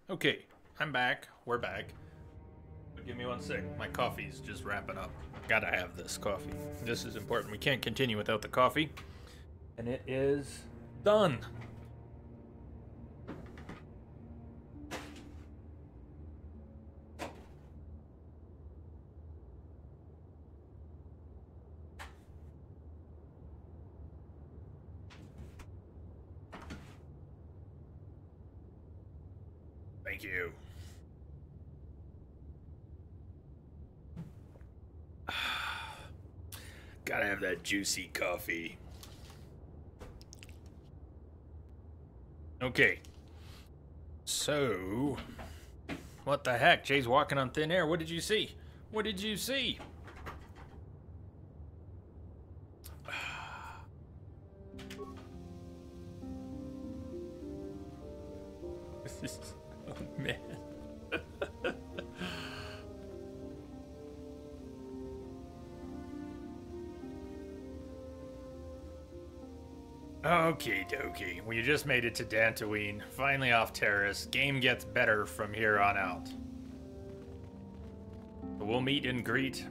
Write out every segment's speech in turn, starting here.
Okay, I'm back. We're back. But give me one sec. My coffee's just wrapping up. Gotta have this coffee. This is important. We can't continue without the coffee. And it is done. Thank you. Gotta have that juicy coffee. Okay. So, what the heck? Jay's walking on thin air. What did you see? What did you see? Oh, man. Okie dokie. We just made it to Dantooine. Finally off Terrace. Game gets better from here on out. We'll meet and greet.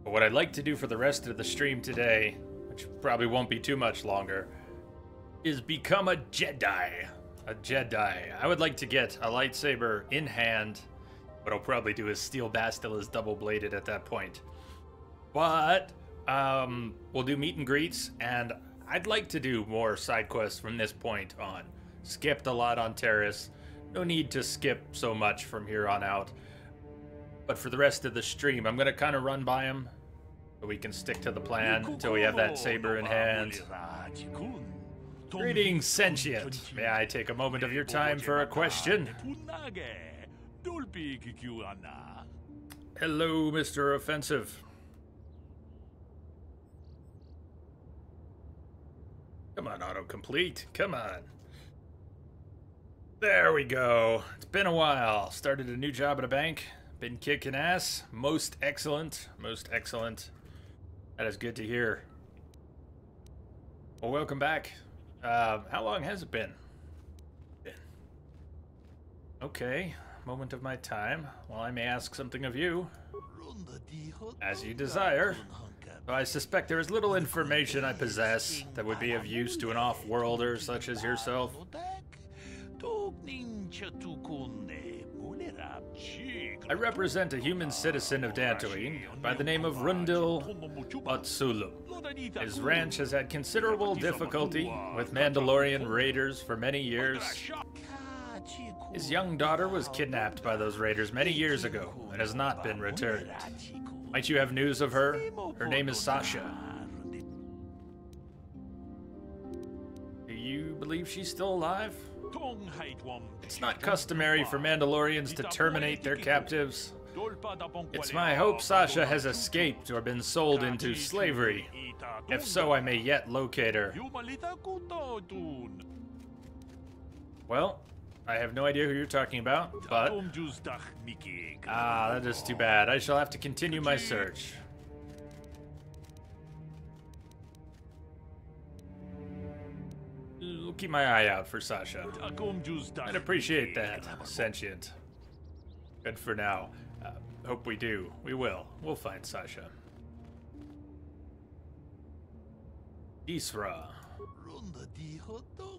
But what I'd like to do for the rest of the stream today, which probably won't be too much longer, is become a Jedi. A Jedi. I would like to get a lightsaber in hand. What I'll probably do is Steel Bastille is double-bladed at that point. But, we'll do meet and greets, and I'd like to do more side quests from this point on. Skipped a lot on Terrace. No need to skip so much from here on out. But for the rest of the stream, I'm going to kind of run by him, so we can stick to the plan until we have that saber in hand. Greetings, Sentient. May I take a moment of your time for a question? Hello, Mr. Offensive. Come on, autocomplete. Come on. There we go. It's been a while. Started a new job at a bank. Been kicking ass. Most excellent. Most excellent. That is good to hear. Well, welcome back. How long has it been? Okay. Moment of my time. Well, I may ask something of you. As you desire. Though I suspect there is little information I possess that would be of use to an off-worlder such as yourself. I represent a human citizen of Dantooine by the name of Rundil Otsulu. His ranch has had considerable difficulty with Mandalorian raiders for many years. His young daughter was kidnapped by those raiders many years ago and has not been returned. Might you have news of her? Her name is Sasha. Do you believe she's still alive? It's not customary for Mandalorians to terminate their captives. It's my hope Sasha has escaped or been sold into slavery. If so, I may yet locate her. Well, I have no idea who you're talking about, but... that is too bad. I shall have to continue my search. I'll keep my eye out for Sasha. I'd appreciate that, Sentient. Good for now. Hope we do. We will. We'll find Sasha. Isra.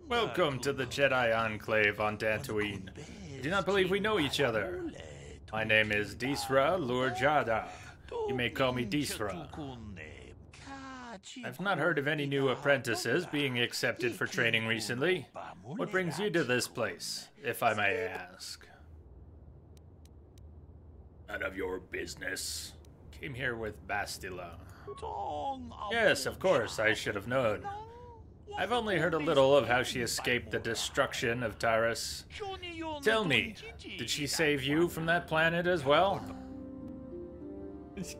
Welcome to the Jedi Enclave on Dantooine. I do not believe we know each other. My name is Disra Lurjada. You may call me Disra. I've not heard of any new apprentices being accepted for training recently. What brings you to this place, if I may ask? None of your business. Came here with Bastila. Yes, of course, I should have known. I've only heard a little of how she escaped the destruction of Taris. Tell me, did she save you from that planet as well?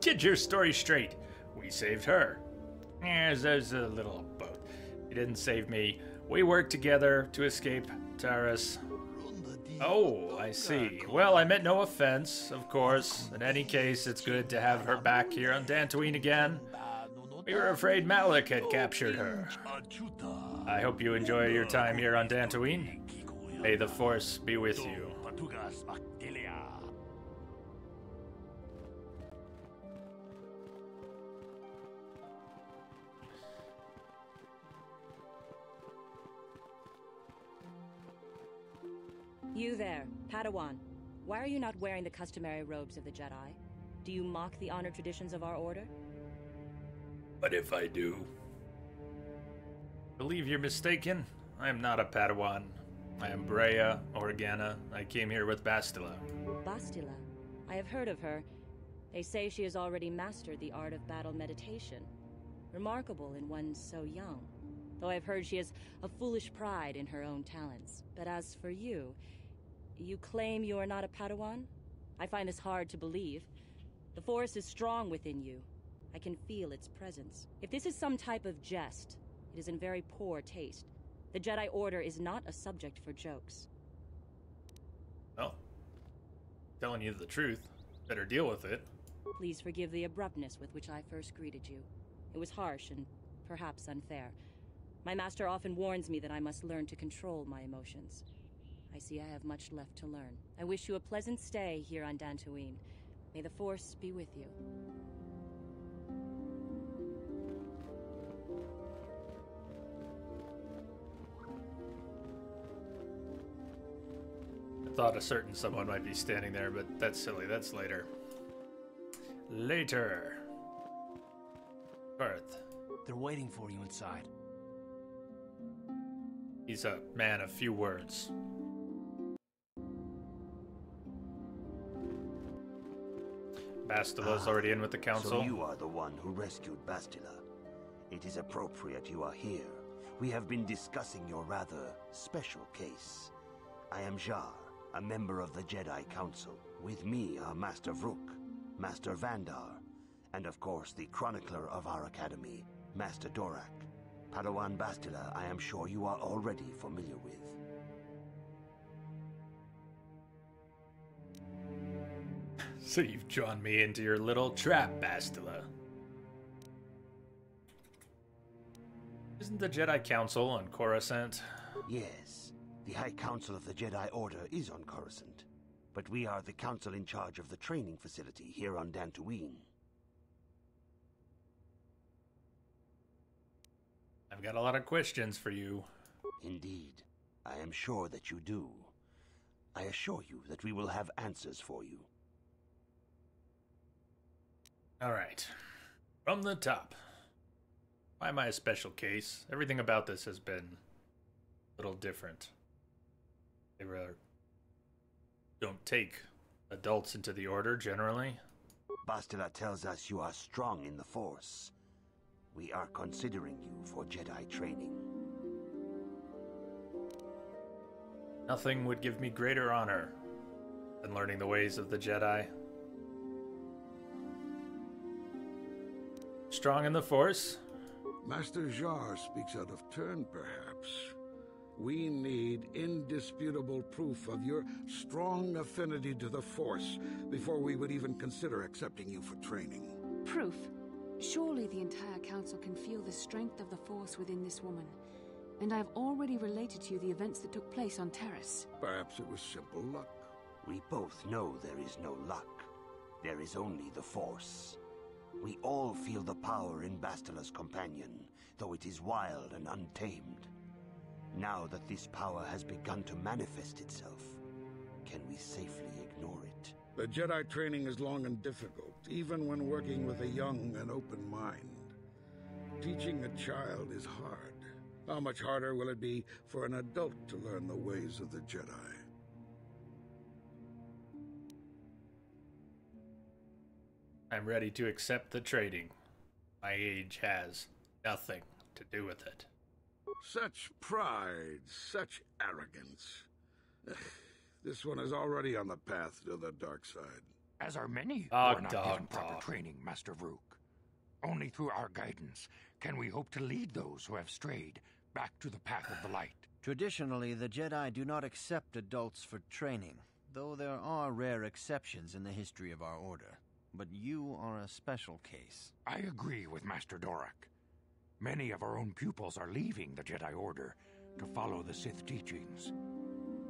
Get your story straight. We saved her. There's a little both. You didn't save me. We worked together to escape Taris. Oh, I see. Well, I meant no offense, of course. In any case, it's good to have her back here on Dantooine again. We were afraid Malik had captured her. I hope you enjoy your time here on Dantooine. May the Force be with you. Tugas Mactilia. You there, Padawan. Why are you not wearing the customary robes of the Jedi? Do you mock the honor traditions of our order? But if I do? Believe you're mistaken. I am not a Padawan. I am Brea Organa. I came here with Bastila. Bastila? I have heard of her. They say she has already mastered the art of battle meditation. Remarkable in one so young. Though I've heard she has a foolish pride in her own talents. But as for you, you claim you are not a Padawan? I find this hard to believe. The Force is strong within you. I can feel its presence. If this is some type of jest, it is in very poor taste. The Jedi Order is not a subject for jokes. Well, telling you the truth. Better deal with it. Please forgive the abruptness with which I first greeted you. It was harsh and perhaps unfair. My master often warns me that I must learn to control my emotions. I see I have much left to learn. I wish you a pleasant stay here on Dantooine. May the Force be with you. I thought a certain someone might be standing there, but that's silly. That's later. Later. Earth. They're waiting for you inside. He's a man of few words. Bastila's already in with the council. So you are the one who rescued Bastila. It is appropriate you are here. We have been discussing your rather special case. I am Jar, a member of the Jedi Council. With me are Master Vrook, Master Vandar, and of course the chronicler of our academy, Master Dorak. Padawan Bastila, I am sure you are already familiar with. So you've drawn me into your little trap, Bastila. Isn't the Jedi Council on Coruscant? Yes, the High Council of the Jedi Order is on Coruscant, but we are the council in charge of the training facility here on Dantooine. I've got a lot of questions for you. Indeed, I am sure that you do. I assure you that we will have answers for you. Alright. From the top. Why am I a special case? Everything about this has been a little different. They don't take adults into the Order, generally. Bastila tells us you are strong in the Force. We are considering you for Jedi training. Nothing would give me greater honor than learning the ways of the Jedi. Strong in the Force? Master Jar speaks out of turn, perhaps. We need indisputable proof of your strong affinity to the Force before we would even consider accepting you for training. Proof? Surely the entire council can feel the strength of the Force within this woman. And I've already related to you the events that took place on Terrace. Perhaps it was simple luck. We both know there is no luck. There is only the Force. We all feel the power in Bastila's companion, though it is wild and untamed. Now that this power has begun to manifest itself, can we safely ignore it? The Jedi training is long and difficult, even when working with a young and open mind. Teaching a child is hard. How much harder will it be for an adult to learn the ways of the Jedi? I'm ready to accept the training. My age has nothing to do with it. Such pride, such arrogance. This one is already on the path to the dark side. As are many who Dog, are not dog, given proper dog. training, Master Vrook. Only through our guidance can we hope to lead those who have strayed back to the path of the light. Traditionally, the Jedi do not accept adults for training, though there are rare exceptions in the history of our order. But you are a special case. I agree with Master Dorak. Many of our own pupils are leaving the Jedi Order to follow the Sith teachings.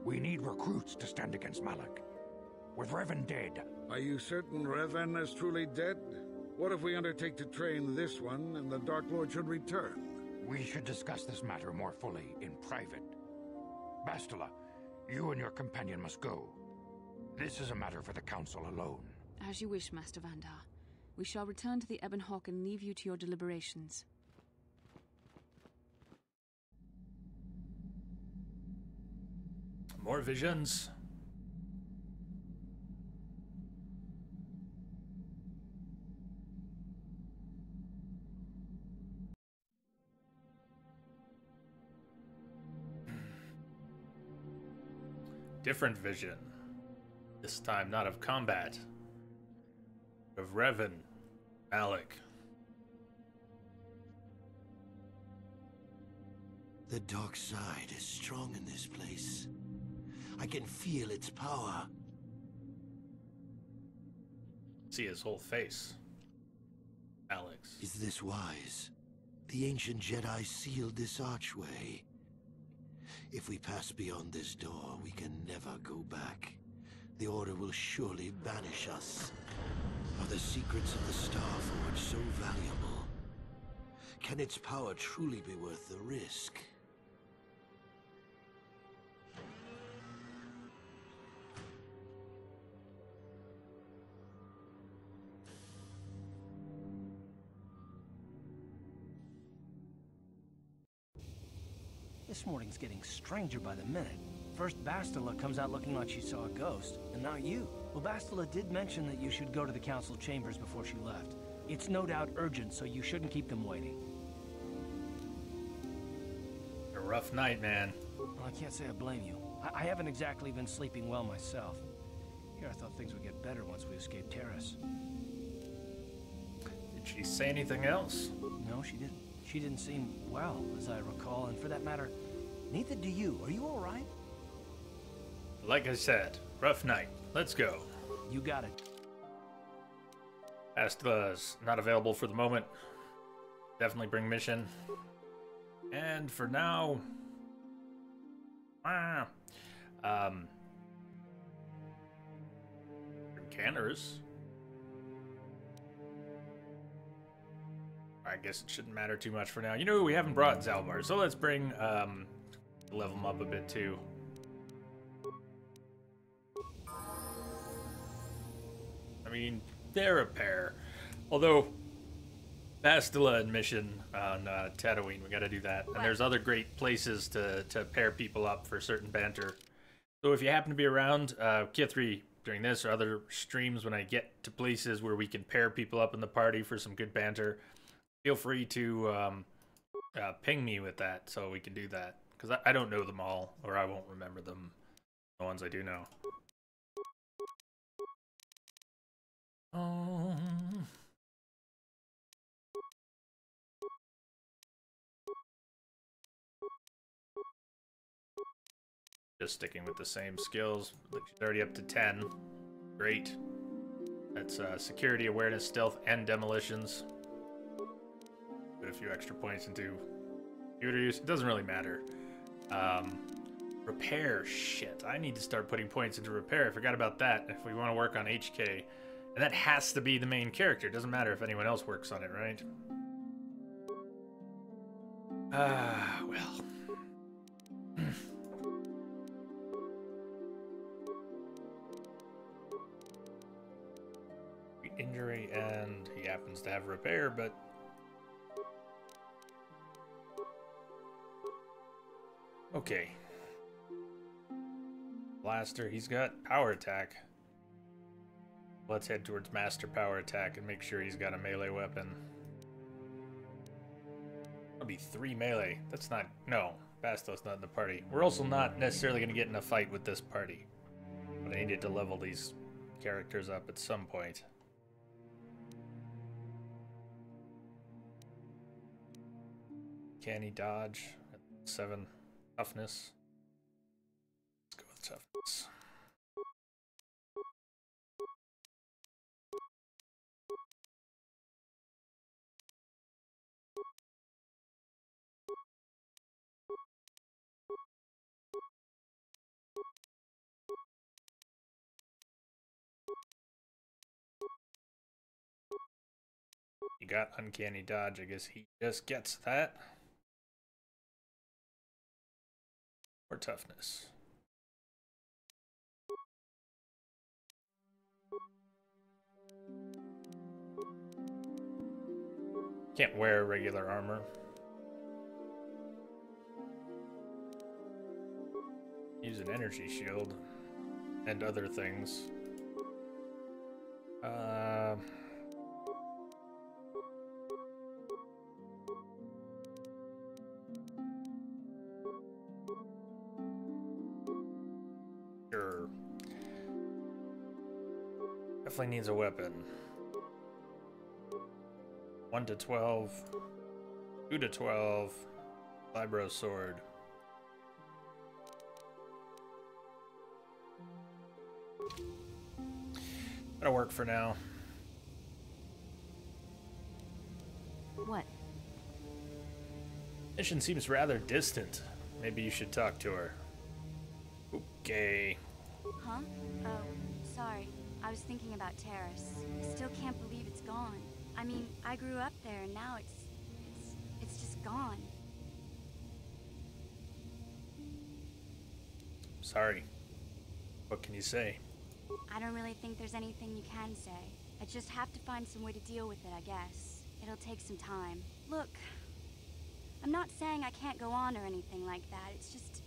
We need recruits to stand against Malak. With Revan dead, Are you certain Revan is truly dead? What if we undertake to train this one and the Dark Lord should return? we should discuss this matter more fully in private. Bastila, you and your companion must go. This is a matter for the Council alone. As you wish, Master Vandar. We shall return to the Ebon Hawk and leave you to your deliberations. More visions. Different vision. This time not of combat. Of Revan. Malak. The dark side is strong in this place. I can feel its power. See his whole face. Alex. Is this wise? The ancient Jedi sealed this archway. If we pass beyond this door, we can never go back. The Order will surely banish us. Are the secrets of the Star Forge so valuable? Can its power truly be worth the risk? This morning's getting stranger by the minute. First Bastila comes out looking like she saw a ghost, and now you. Well, Bastila did mention that you should go to the council chambers before she left. It's no doubt urgent, so you shouldn't keep them waiting. A rough night, man. Well, I can't say I blame you. I haven't exactly been sleeping well myself. Here, I thought things would get better once we escaped Terrace. Did she say anything else? No, she didn't. She didn't seem well, as I recall, and for that matter, neither do you. Are you all right? Like I said, rough night. Let's go. You got it. Astila's not available for the moment. Definitely bring mission. And for now... Canners. I guess it shouldn't matter too much for now. You know, we haven't brought Zalbar, so let's bring, level him up a bit too. I mean, they're a pair. Although, Bastila and mission on Tatooine, we gotta do that. And there's other great places to pair people up for certain banter. So if you happen to be around, Kithri, during this or other streams, when I get to places where we can pair people up in the party for some good banter, feel free to ping me with that so we can do that. Because I don't know them all, or I won't remember them, the ones I do know. Just sticking with the same skills. She's already up to 10. Great. That's security, awareness, stealth, and demolitions. Put a few extra points into computer use. It doesn't really matter. Repair. Shit. I need to start putting points into repair. I forgot about that if we want to work on HK. And that has to be the main character. It doesn't matter if anyone else works on it, right? Well. Injury, and he happens to have repair, but okay. Blaster, he's got power attack. Let's head towards master power attack and make sure he's got a melee weapon. That'll be 3 melee. That's not, no, Bastila's not in the party. We're also not necessarily going to get in a fight with this party, but I needed to level these characters up at some point. Can he dodge? 7 toughness. Let's go with toughness. He got uncanny dodge. I guess he just gets that. Or toughness. Can't wear regular armor. Use an energy shield and other things. Sure. Definitely needs a weapon. 1 to 12, 2 to 12, Libro sword. That'll work for now. What? Mission seems rather distant. Maybe you should talk to her. Okay. Huh? Oh, sorry. I was thinking about Terrace. I still can't believe it's gone. I mean, I grew up there and now it's just gone. Sorry. What can you say? I don't really think there's anything you can say. I just have to find some way to deal with it, I guess. It'll take some time. Look, I'm not saying I can't go on or anything like that. It's just,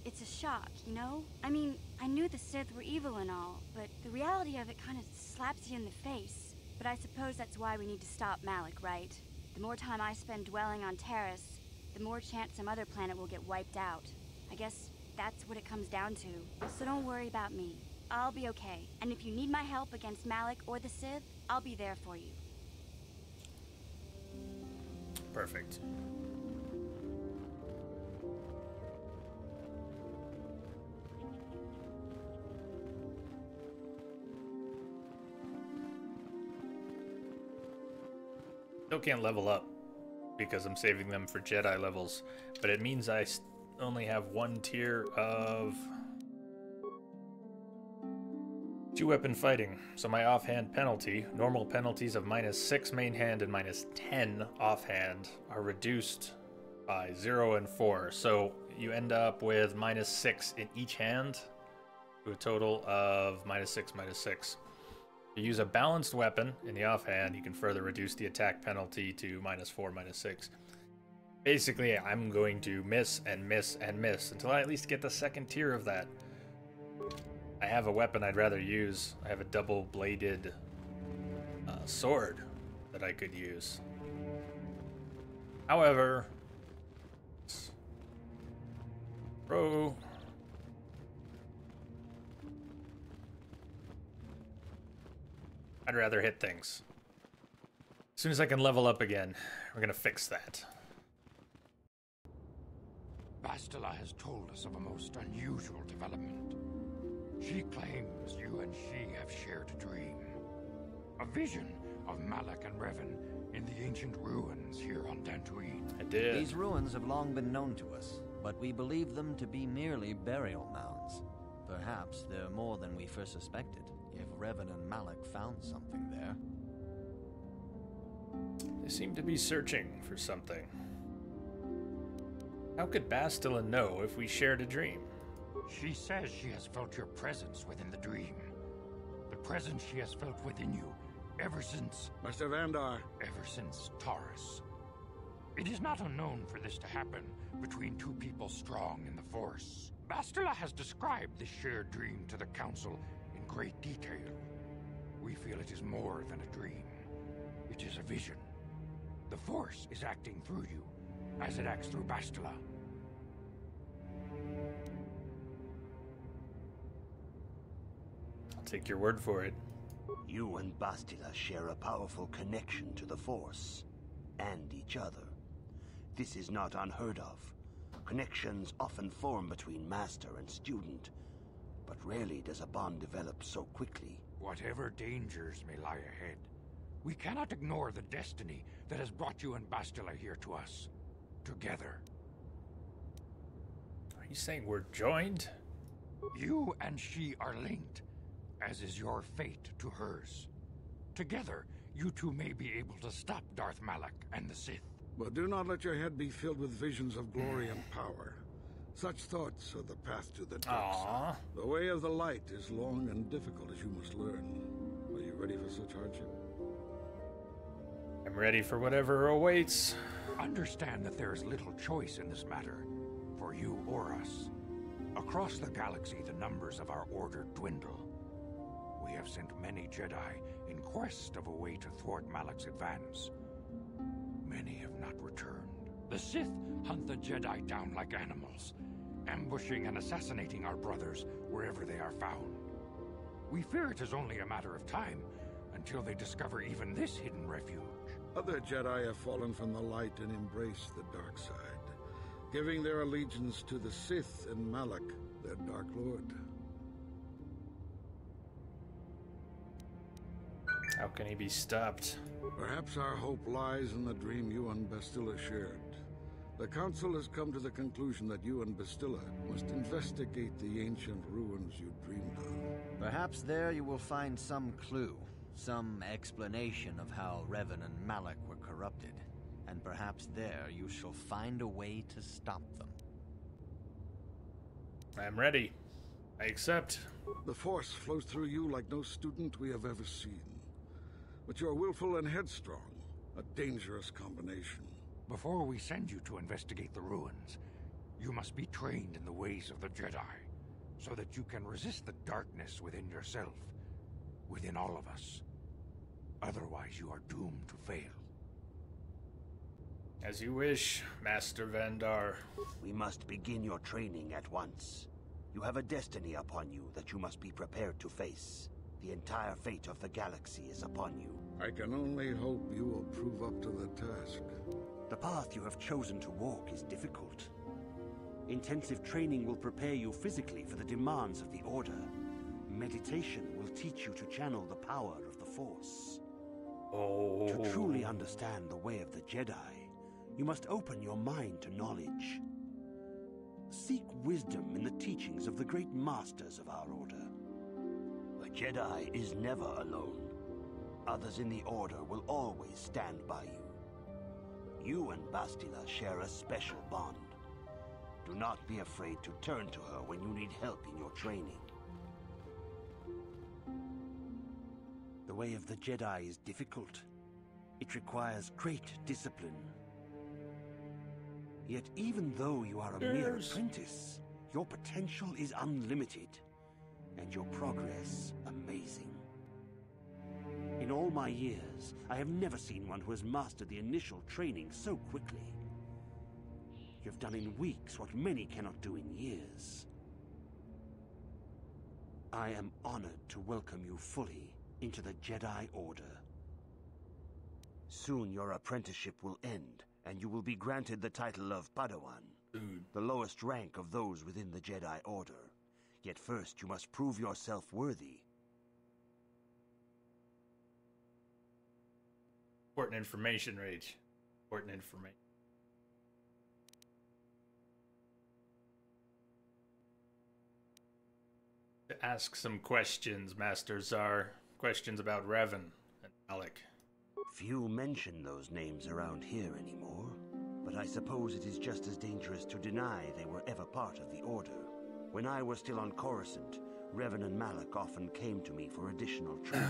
it's a shock, you know? I mean, I knew the Sith were evil and all, but the reality of it kind of slaps you in the face. But I suppose that's why we need to stop Malak, right? The more time I spend dwelling on Terrace, the more chance some other planet will get wiped out. I guess that's what it comes down to. So don't worry about me. I'll be okay. And if you need my help against Malak or the Sith, I'll be there for you. Perfect. Still can't level up because I'm saving them for Jedi levels, but it means I only have one tier of 2-weapon fighting. So my offhand penalty, normal penalties of -6 main hand and -10 offhand, are reduced by 0 and 4. So you end up with -6 in each hand to a total of -6, -6. If you use a balanced weapon in the offhand, you can further reduce the attack penalty to -4, -6. Basically, I'm going to miss and miss and miss until I at least get the second tier of that. I have a weapon I'd rather use. I have a double-bladed sword that I could use. However, bro, I'd rather hit things. As soon as I can level up again, we're gonna fix that. Bastila has told us of a most unusual development. She claims you and she have shared a dream. A vision of Malak and Revan in the ancient ruins here on Dantooine. I did. These ruins have long been known to us, but we believe them to be merely burial mounds. Perhaps they're more than we first suspected, if Revan and Malak found something there. They seem to be searching for something. How could Bastila know if we shared a dream? She says she has felt your presence within the dream. The presence she has felt within you ever since... Master Vandar. Ever since Taurus. It is not unknown for this to happen between two people strong in the Force. Bastila has described this shared dream to the Council in great detail. We feel it is more than a dream. It is a vision. The Force is acting through you, as it acts through Bastila. I'll take your word for it. You and Bastila share a powerful connection to the Force, and each other. This is not unheard of. Connections often form between master and student, but rarely does a bond develop so quickly. Whatever dangers may lie ahead, we cannot ignore the destiny that has brought you and Bastila here to us. Together. Are you saying we're joined? You and she are linked, as is your fate to hers. Together, you two may be able to stop Darth Malak and the Sith. But do not let your head be filled with visions of glory and power. Such thoughts are the path to the dark side. The way of the light is long and difficult, as you must learn. Are you ready for such hardship? I'm ready for whatever awaits. Understand that there is little choice in this matter, for you or us. Across the galaxy, the numbers of our order dwindle. We have sent many Jedi in quest of a way to thwart Malak's advance. Many have not returned. The Sith hunt the Jedi down like animals, ambushing and assassinating our brothers wherever they are found. We fear it is only a matter of time until they discover even this hidden refuge. Other Jedi have fallen from the light and embraced the dark side, giving their allegiance to the Sith and Malak, their Dark Lord. How can he be stopped? Perhaps our hope lies in the dream you and Bastila shared. The Council has come to the conclusion that you and Bastila must investigate the ancient ruins you dreamed of. Perhaps there you will find some clue, some explanation of how Revan and Malak were corrupted. And perhaps there you shall find a way to stop them. I'm ready. I accept. The Force flows through you like no student we have ever seen. But you're willful and headstrong, a dangerous combination. Before we send you to investigate the ruins, you must be trained in the ways of the Jedi, so that you can resist the darkness within yourself, within all of us. Otherwise, you are doomed to fail. As you wish, Master Vandar. We must begin your training at once. You have a destiny upon you that you must be prepared to face. The entire fate of the galaxy is upon you. I can only hope you will prove up to the task. The path you have chosen to walk is difficult. Intensive training will prepare you physically for the demands of the Order. Meditation will teach you to channel the power of the Force. To truly understand the way of the Jedi, you must open your mind to knowledge. Seek wisdom in the teachings of the great masters of our Order. A Jedi is never alone. Others in the Order will always stand by you. You and Bastila share a special bond. Do not be afraid to turn to her when you need help in your training. The way of the Jedi is difficult. It requires great discipline. Yet even though you are a mere apprentice, your potential is unlimited, and your progress amazing. In all my years, I have never seen one who has mastered the initial training so quickly. You've done in weeks what many cannot do in years. I am honored to welcome you fully into the Jedi Order. Soon your apprenticeship will end, and you will be granted the title of Padawan, the lowest rank of those within the Jedi Order. Yet first you must prove yourself worthy. Important information, Rage. Important information. To ask some questions, Master Zar. Questions about Revan and Malak. Few mention those names around here anymore, but I suppose it is just as dangerous to deny they were ever part of the Order. When I was still on Coruscant, Revan and Malak often came to me for additional training.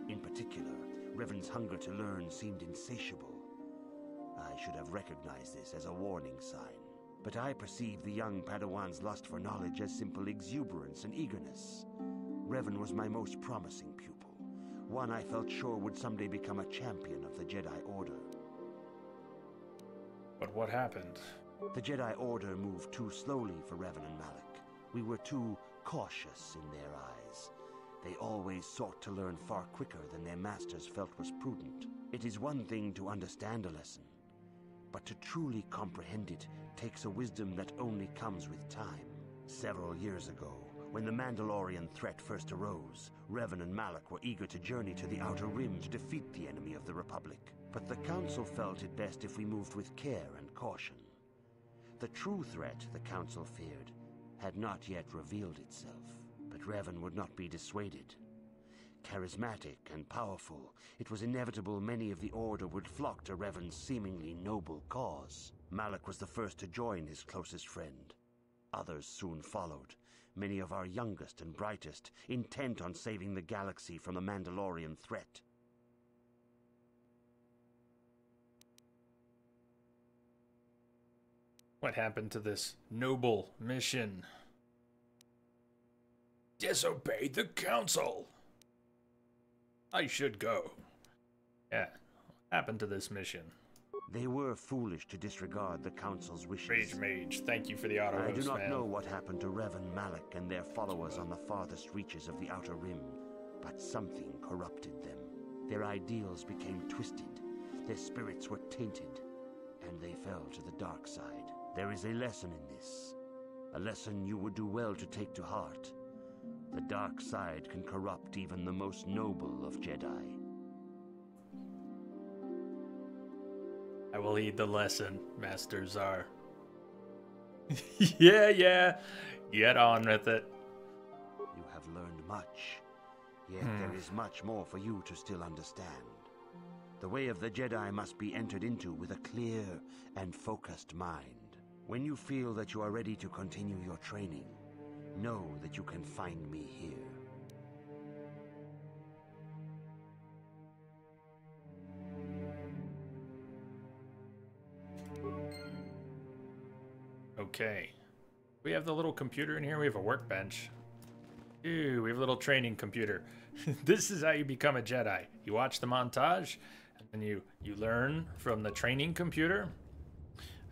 In particular, Revan's hunger to learn seemed insatiable. I should have recognized this as a warning sign, but I perceived the young Padawan's lust for knowledge as simple exuberance and eagerness. Revan was my most promising pupil, one I felt sure would someday become a champion of the Jedi Order. But what happened? The Jedi Order moved too slowly for Revan and Malak. We were too cautious in their eyes. They always sought to learn far quicker than their masters felt was prudent. It is one thing to understand a lesson, but to truly comprehend it takes a wisdom that only comes with time. Several years ago, when the Mandalorian threat first arose, Revan and Malak were eager to journey to the Outer Rim to defeat the enemy of the Republic. But the Council felt it best if we moved with care and caution. The true threat the Council feared had not yet revealed itself, but Revan would not be dissuaded. charismatic and powerful, it was inevitable many of the Order would flock to Revan's seemingly noble cause. Malak was the first to join his closest friend. Others soon followed, many of our youngest and brightest, intent on saving the galaxy from the Mandalorian threat. What happened to this noble mission? Disobeyed the council. I should go. Yeah, what happened to this mission? They were foolish to disregard the council's wishes. Rage Mage, thank you for the auto I do host, not man. know what happened to Revan Malak and their followers on the farthest reaches of the Outer Rim, but something corrupted them. Their ideals became twisted, their spirits were tainted, and they fell to the dark side. There is a lesson in this, a lesson you would do well to take to heart. The dark side can corrupt even the most noble of Jedi. I will heed the lesson, Master Zar. yeah. Get on with it. You have learned much, yet there is much more for you to still understand. The way of the Jedi must be entered into with a clear and focused mind. When you feel that you are ready to continue your training, know that you can find me here. Okay. We have the little computer in here. We have a workbench. Ooh, we have a little training computer. This is how you become a Jedi. You watch the montage, and then you learn from the training computer.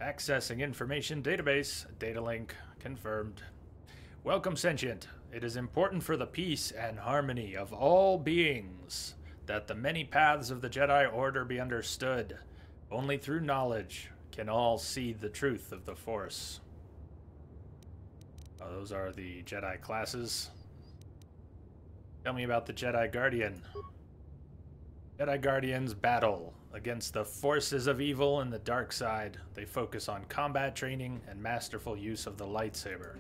Accessing information database. Data link confirmed. Welcome, Sentient. It is important for the peace and harmony of all beings that the many paths of the Jedi Order be understood. Only through knowledge can all see the truth of the Force. Oh, those are the Jedi classes. Tell me about the Jedi Guardian. Jedi Guardians battle against the forces of evil and the dark side. They focus on combat training and masterful use of the lightsaber.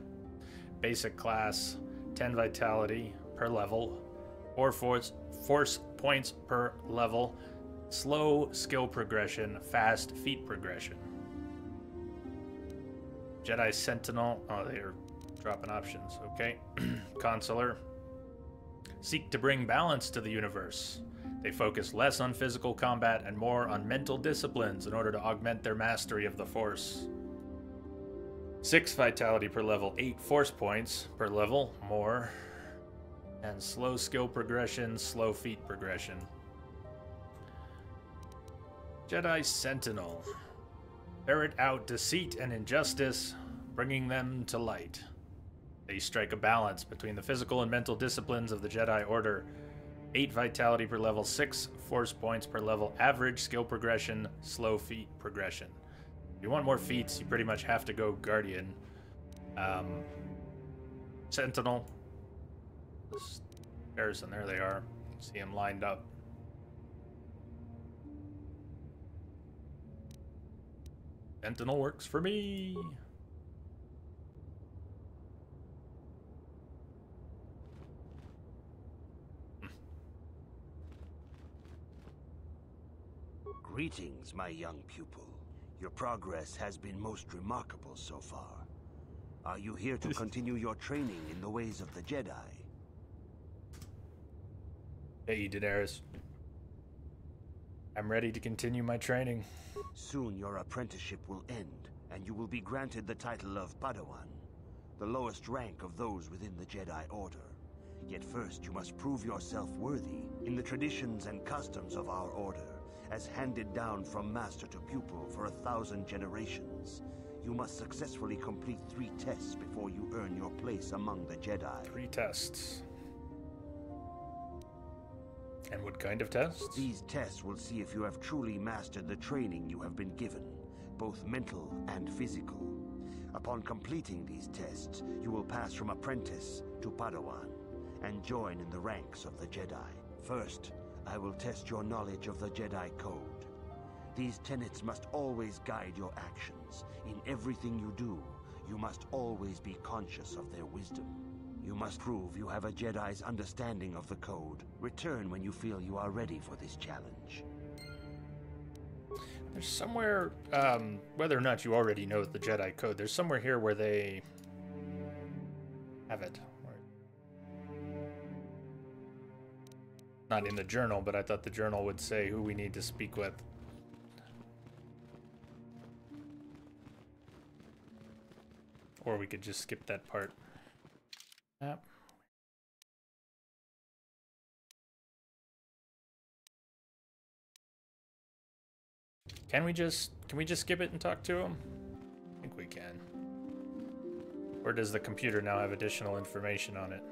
Basic class, 10 vitality per level, 4 force points per level, slow skill progression, fast feat progression. Jedi Sentinel, oh, they're dropping options, okay. Consular, seek to bring balance to the universe. They focus less on physical combat and more on mental disciplines in order to augment their mastery of the Force. 6 vitality per level, 8 force points per level, more. And slow skill progression, slow feat progression. Jedi Sentinel. Ferret out deceit and injustice, bringing them to light. They strike a balance between the physical and mental disciplines of the Jedi Order. 8 vitality per level, 6 force points per level, average skill progression, slow feat progression. If you want more feats, you pretty much have to go Guardian. Sentinel. This comparison, there they are. See them lined up. Sentinel works for me. Greetings, my young pupil. Your progress has been most remarkable so far. Are you here to continue your training in the ways of the Jedi? Hey, Daenerys. I'm ready to continue my training. Soon your apprenticeship will end, and you will be granted the title of Padawan, the lowest rank of those within the Jedi Order. Yet first you must prove yourself worthy in the traditions and customs of our Order, as handed down from master to pupil for 1,000 generations. You must successfully complete 3 tests before you earn your place among the Jedi. 3 tests. And what kind of tests? These tests will see if you have truly mastered the training you have been given, both mental and physical. Upon completing these tests, you will pass from apprentice to Padawan and join in the ranks of the Jedi. First, I will test your knowledge of the Jedi Code. These tenets must always guide your actions. In everything you do, you must always be conscious of their wisdom. You must prove you have a Jedi's understanding of the code. Return when you feel you are ready for this challenge. There's somewhere, whether or not you already know the Jedi code, there's somewhere here where they have it. Not in the journal, but I thought the journal would say who we need to speak with. Or we could just skip that part. Yep. Can we just skip it and talk to him? I think we can. Or does the computer now have additional information on it?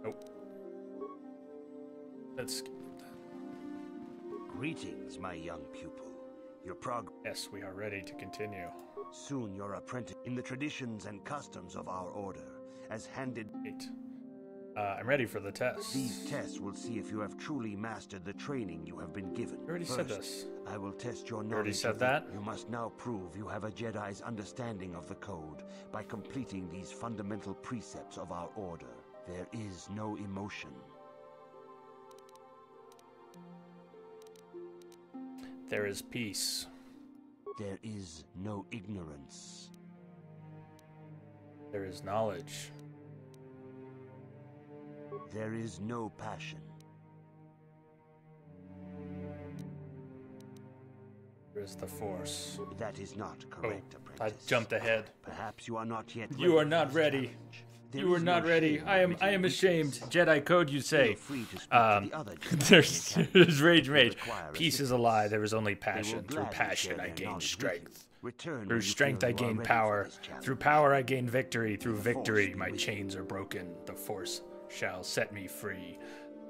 Nope. Let's skip that. Greetings, my young pupil. Your Yes, we are ready to continue. Soon your apprentice in the traditions and customs of our order, as handed. I'm ready for the test. These tests will see if you have truly mastered the training you have been given. You already said this. I will test your knowledge. You already said that? You must now prove you have a Jedi's understanding of the code by completing these fundamental precepts of our order. There is no emotion. There is peace. There is no ignorance. There is knowledge. There is no passion. There is the Force. That is not correct, apprentice. I jumped ahead. Perhaps you are not yet ready. You are not ready. You are not ready. I am ashamed. Jedi code, you say. There's Rage Mage. Peace is a lie. There is only passion. Through passion, I gain strength. Through strength, I gain power. Through power, I gain victory. Through victory, my chains are broken. The Force shall set me free.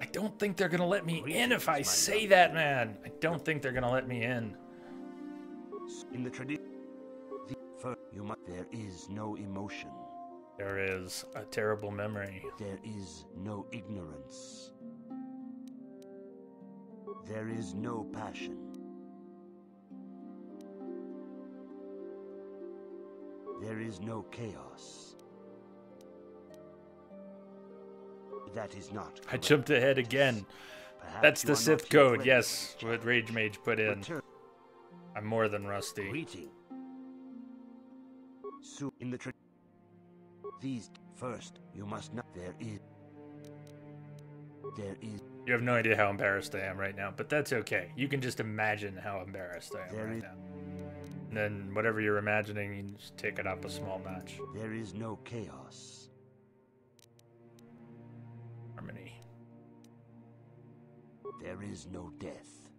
I don't think they're gonna let me in if I say that, man. I don't think they're gonna let me in. In the tradition, there is no emotion. There is a terrible memory. There is no ignorance. There is no passion. There is no chaos. That is not correct. I jumped ahead again. Perhaps that's the Sith code, yes, what challenge. Rage Mage put in. I'm more than rusty. Greeting. So in the these first, you must not. There is. You have no idea how embarrassed I am right now, but that's okay. You can just imagine how embarrassed I am right now. And then whatever you're imagining, you just take it up a small notch. There is no chaos. Harmony. There is no death.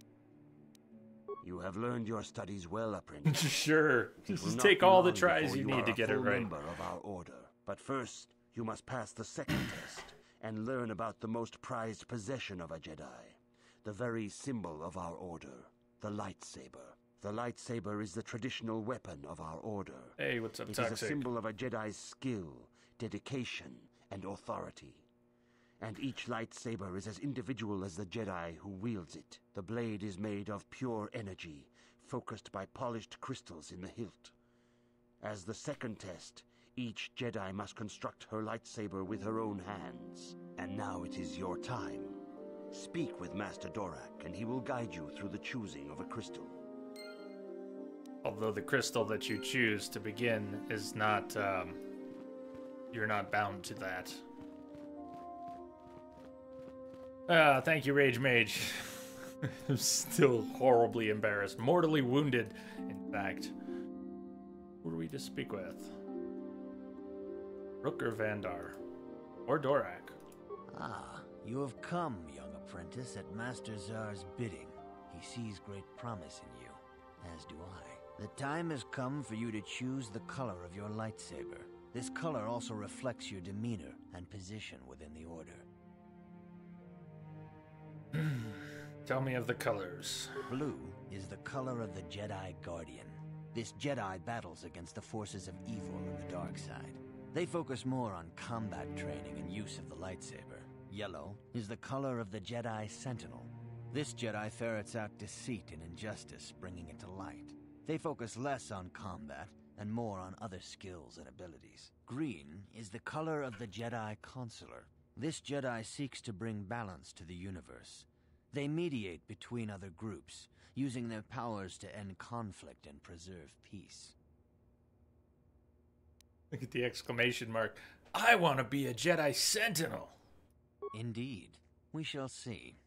You have learned your studies well, apprentice. Sure. Just take all the tries you need to get it right. Member of our order. But first, you must pass the second test and learn about the most prized possession of a Jedi, the very symbol of our order, the lightsaber. The lightsaber is the traditional weapon of our order. Hey, what's up, It Toxic? is a symbol of a Jedi's skill, dedication, and authority. And each lightsaber is as individual as the Jedi who wields it. The blade is made of pure energy, focused by polished crystals in the hilt. As the second test, each Jedi must construct her lightsaber with her own hands. And now it is your time. Speak with Master Dorak, and he will guide you through the choosing of a crystal. Although the crystal that you choose to begin is not, you're not bound to that. Thank you, Rage Mage. I'm still horribly embarrassed. Mortally wounded, in fact. Who do we just speak with? Rook or Vandar? Or Dorak? Ah, you have come, young apprentice, at Master Zar's bidding. He sees great promise in you, as do I. The time has come for you to choose the color of your lightsaber. This color also reflects your demeanor and position within the Order. Tell me of the colors. Blue is the color of the Jedi Guardian. This Jedi battles against the forces of evil and the dark side. They focus more on combat training and use of the lightsaber. Yellow is the color of the Jedi Sentinel. This Jedi ferrets out deceit and injustice, bringing it to light. They focus less on combat and more on other skills and abilities. Green is the color of the Jedi Consular. This Jedi seeks to bring balance to the universe. They mediate between other groups, using their powers to end conflict and preserve peace. Look at the exclamation mark. I want to be a Jedi Sentinel. Indeed. We shall see.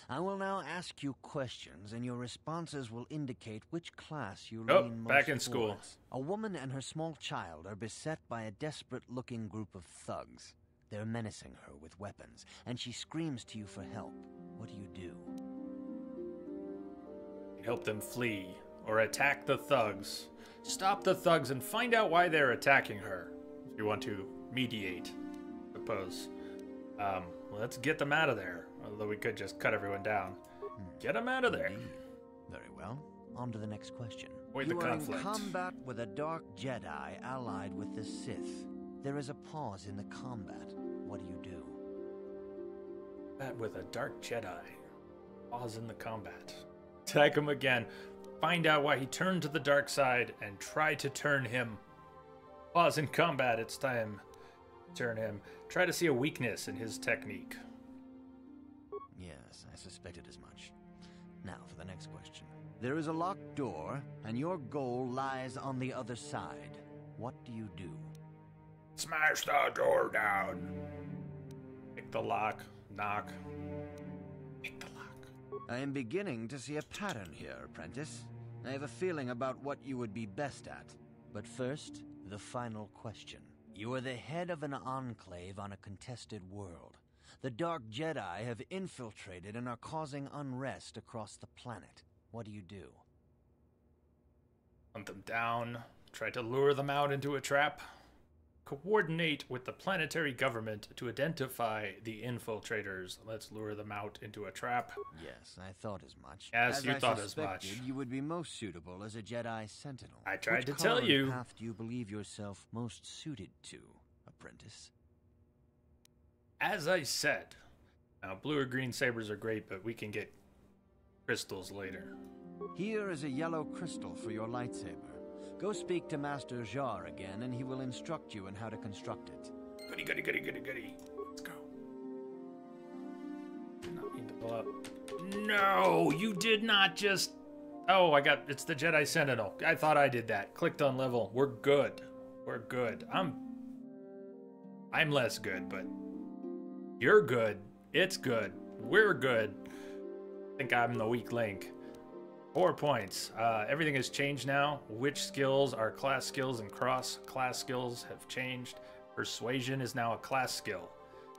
I will now ask you questions, and your responses will indicate which class you lean most back in school. towards. A woman and her small child are beset by a desperate-looking group of thugs. They're menacing her with weapons, and she screams to you for help. What do? Help them flee, or attack the thugs. Stop the thugs and find out why they're attacking her. If you want to mediate, I suppose. Let's get them out of there. Although we could just cut everyone down. Get them out of there. Indeed. Very well. On to the next question. Avoid you the are conflict. in combat with a dark Jedi allied with the Sith. There is a pause in the combat. What do? That with a dark Jedi. Pause in the combat. Attack him again. Find out why he turned to the dark side and try to turn him. Pause in combat. It's time to turn him. Try to see a weakness in his technique. Yes, I suspected as much. Now for the next question. There is a locked door, and your goal lies on the other side. What do? Smash the door down. Pick the lock. Knock. Pick the lock. I am beginning to see a pattern here, apprentice. I have a feeling about what you would be best at. But first, the final question. You are the head of an enclave on a contested world. The Dark Jedi have infiltrated and are causing unrest across the planet. What do? Hunt them down. Try to lure them out into a trap. Coordinate with the planetary government to identify the infiltrators. Let's lure them out into a trap. Yes, I thought as much. Yes, you thought as suspected, much. You would be most suitable as a Jedi Sentinel. I tried Which to tell color and you. path do you believe yourself most suited to, apprentice? As I said, now blue or green sabers are great, but we can get crystals later. Here is a yellow crystal for your lightsaber. Go speak to Master Jar again, and he will instruct you in how to construct it. Goody, goody, goody, goody, goody. Let's go. Did not mean to pull up. No, you did not just... Oh, it's the Jedi Sentinel. I thought I did that. Clicked on level. We're good. We're good. I'm less good, but you're good. It's good. We're good. I think I'm the weak link. 4 points. Everything has changed now. Which skills are class skills and cross-class skills have changed. Persuasion is now a class skill.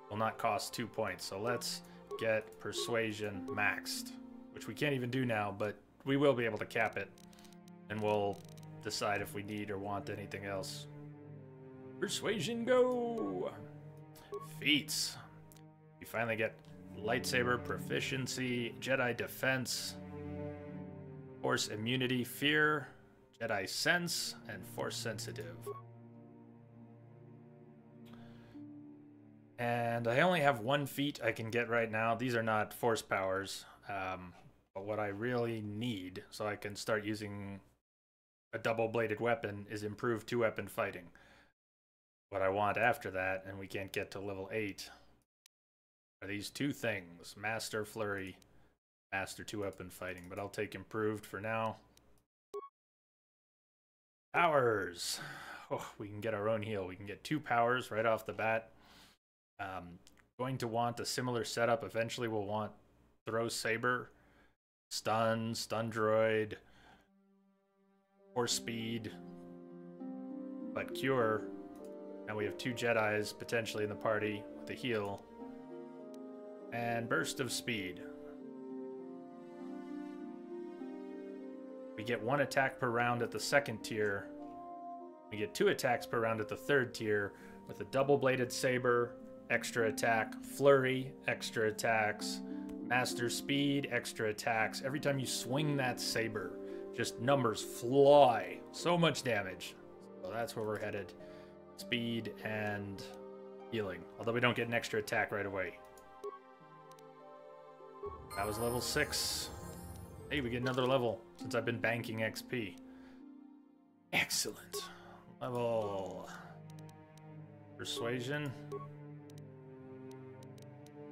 Will not cost 2 points. So let's get Persuasion maxed, which we can't even do now, but we will be able to cap it. And we'll decide if we need or want anything else. Persuasion, go! Feats. You finally get lightsaber proficiency, Jedi defense, Force immunity, fear, Jedi sense, and Force sensitive. And I only have 1 feat I can get right now. These are not Force powers. But what I really need, so I can start using a double-bladed weapon, is improved 2-weapon fighting. What I want after that, and we can't get to level 8, are these 2 things. Master Flurry, Master 2-weapon fighting, but I'll take improved for now. Powers. Oh, we can get our own heal. We can get 2 powers right off the bat. Going to want a similar setup. Eventually we'll want Throw Saber, Stun Droid, Force Speed, but Cure. Now we have 2 Jedis potentially in the party with a heal. And Burst of Speed. We get 1 attack per round at the 2nd tier. We get 2 attacks per round at the 3rd tier with a double-bladed saber, extra attack, flurry, extra attacks, master speed, extra attacks. Every time you swing that saber, just numbers fly. So much damage. So that's where we're headed. Speed and healing. Although we don't get an extra attack right away. That was level 6. Hey, we get another level since I've been banking XP. Excellent. Level persuasion.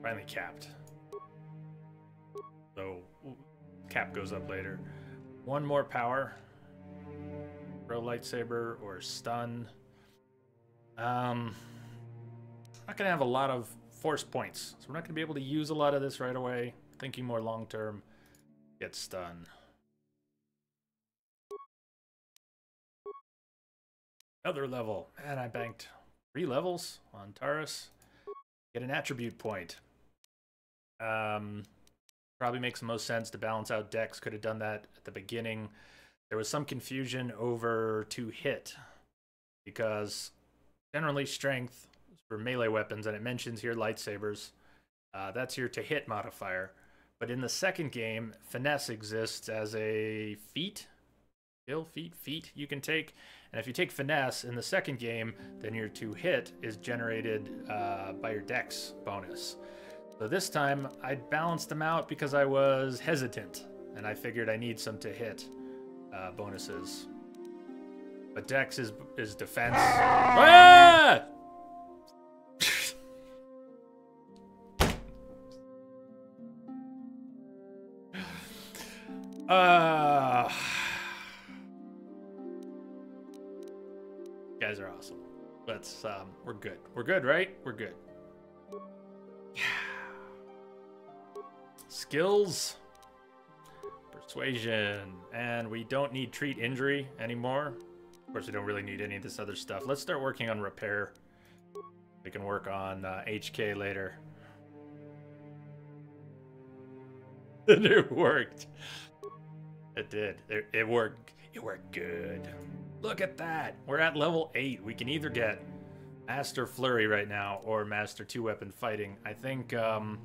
Finally capped. So cap goes up later. One more power. Throw lightsaber or stun. Not gonna have a lot of force points, so we're not gonna be able to use a lot of this right away. Thinking more long term. Get stun. Another level. And I banked 3 levels on Taurus. Get an attribute point. Probably makes the most sense to balance out Dex. Could have done that at the beginning. There was some confusion over to hit, because generally strength is for melee weapons, and it mentions here lightsabers. That's your to hit modifier. But in the second game, finesse exists as a feat you can take. And if you take finesse in the second game, then your to hit is generated by your Dex bonus. So this time I balanced them out because I was hesitant, and I figured I need some to hit bonuses. But Dex is defense. Ah! You guys are awesome. Let's we're good. We're good, right? We're good. Yeah. Skills. Persuasion. And we don't need treat injury anymore. Of course, we don't really need any of this other stuff. Let's start working on repair. We can work on HK later. It worked. It did. It worked. It worked good. Look at that. We're at level 8. We can either get Master Flurry right now or Master 2-Weapon Fighting. I think the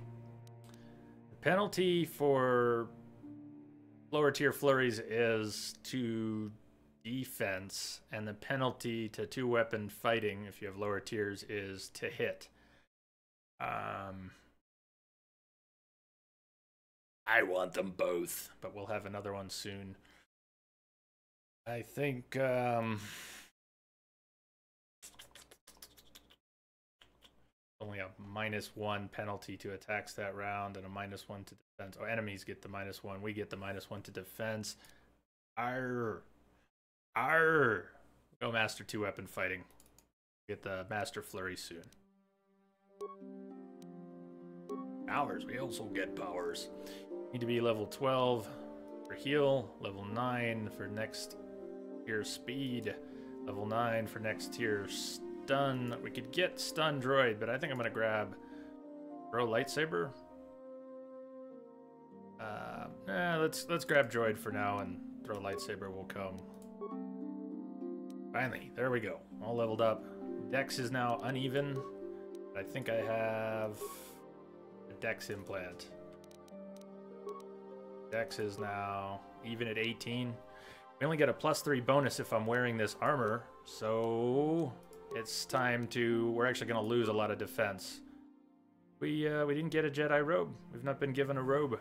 penalty for lower tier flurries is to defense, and the penalty to 2-weapon fighting, if you have lower tiers, is to hit. I want them both, but we'll have another one soon. I think only a -1 penalty to attacks that round and a -1 to defense. Oh, enemies get the -1. We get the -1 to defense. Arr. Arr. Go Master 2-Weapon Fighting. Get the Master Flurry soon. Powers. We also get powers. Need to be level 12 for heal. Level 9 for next tier speed. Level 9 for next tier stun. We could get stun droid, but I think I'm gonna grab throw lightsaber. Let's grab droid for now, and throw lightsaber will come. Finally, there we go. All leveled up. Dex is now uneven. I think I have a Dex implant. Dex is now even at 18. We only get a +3 bonus if I'm wearing this armor, so it's time to... We're actually going to lose a lot of defense. We didn't get a Jedi robe. We've not been given a robe.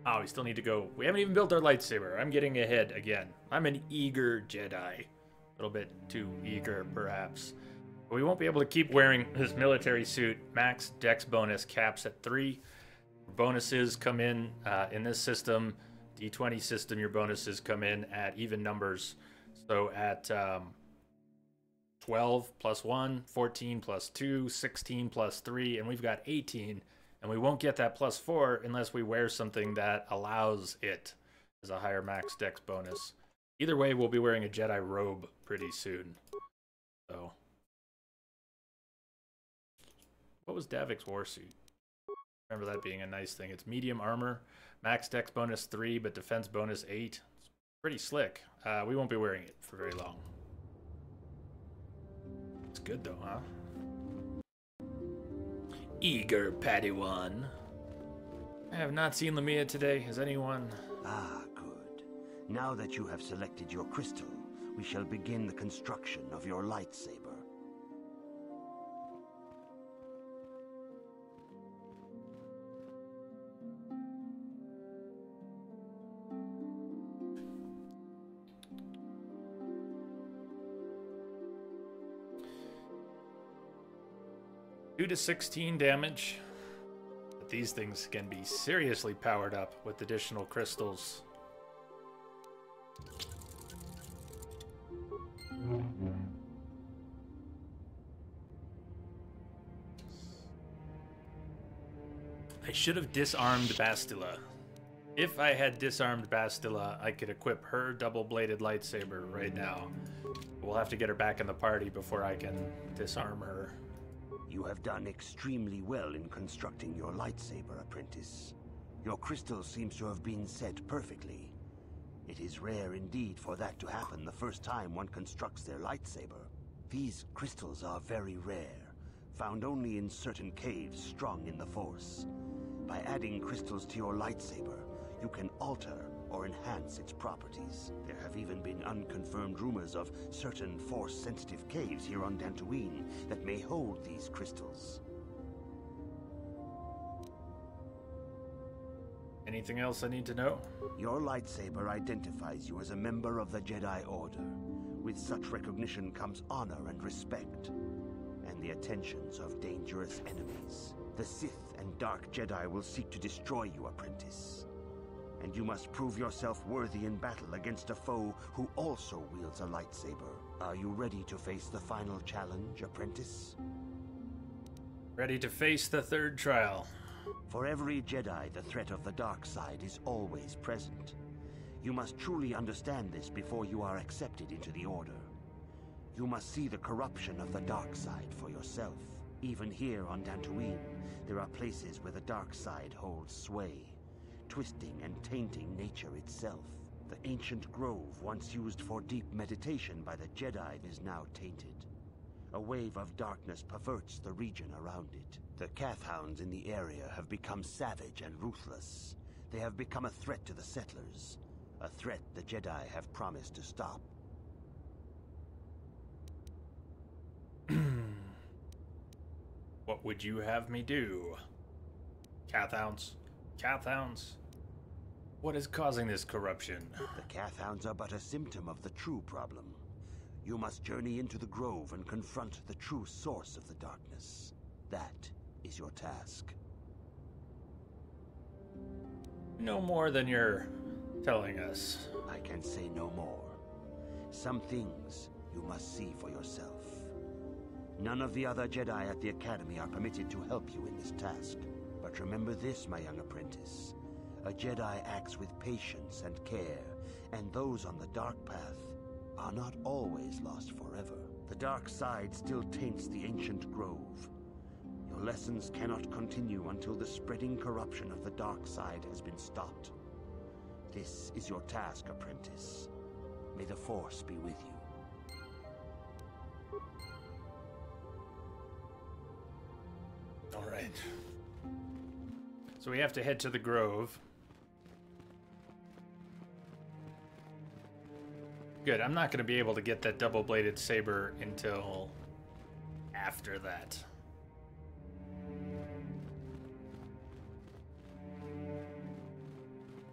Oh, we still need to go. We haven't even built our lightsaber. I'm getting ahead again. I'm an eager Jedi. A little bit too eager, perhaps. But we won't be able to keep wearing his military suit. Max Dex bonus caps at 3. Bonuses come in this system, D20 system, your bonuses come in at even numbers. So at 12 plus 1, 14 plus 2, 16 plus 3, and we've got 18. And we won't get that +4 unless we wear something that allows it as a higher max Dex bonus. Either way, we'll be wearing a Jedi robe pretty soon. So, what was Davik's warsuit? Remember that being a nice thing. It's medium armor, max Dex bonus 3, but defense bonus 8. It's pretty slick. We won't be wearing it for very long. It's good though, huh? Eager Padawan. I have not seen Lamia today. Has anyone? Ah, good. Now that you have selected your crystal, we shall begin the construction of your lightsaber. 2 to 16 damage. But these things can be seriously powered up with additional crystals. I should have disarmed Bastila. If I had disarmed Bastila, I could equip her double-bladed lightsaber right now. We'll have to get her back in the party before I can disarm her. You have done extremely well in constructing your lightsaber, apprentice. Your crystal seems to have been set perfectly. It is rare indeed for that to happen the first time one constructs their lightsaber. These crystals are very rare, found only in certain caves strung in the Force. By adding crystals to your lightsaber, you can alter or enhance its properties. There have even been unconfirmed rumors of certain Force-sensitive caves here on Dantooine that may hold these crystals. Anything else I need to know? Your lightsaber identifies you as a member of the Jedi Order. With such recognition comes honor and respect, and the attentions of dangerous enemies. The Sith and Dark Jedi will seek to destroy you, apprentice. And you must prove yourself worthy in battle against a foe who also wields a lightsaber. Are you ready to face the final challenge, apprentice? Ready to face the third trial. For every Jedi, the threat of the dark side is always present. You must truly understand this before you are accepted into the Order. You must see the corruption of the dark side for yourself. Even here on Dantooine, there are places where the dark side holds sway, twisting and tainting nature itself. The ancient grove, once used for deep meditation by the Jedi, is now tainted. A wave of darkness perverts the region around it. The Kathhounds in the area have become savage and ruthless. They have become a threat to the settlers, a threat the Jedi have promised to stop. What would you have me do? Kathhounds? Kathhounds? What is causing this corruption? The Kathhounds are but a symptom of the true problem. You must journey into the grove and confront the true source of the darkness. That is your task. No more than you're telling us. I can say no more. Some things you must see for yourself. None of the other Jedi at the Academy are permitted to help you in this task. But remember this, my young apprentice. A Jedi acts with patience and care, and those on the dark path are not always lost forever. The dark side still taints the ancient grove. Your lessons cannot continue until the spreading corruption of the dark side has been stopped. This is your task, apprentice. May the Force be with you. All right. So we have to head to the grove. Good, I'm not going to be able to get that double-bladed saber until after that.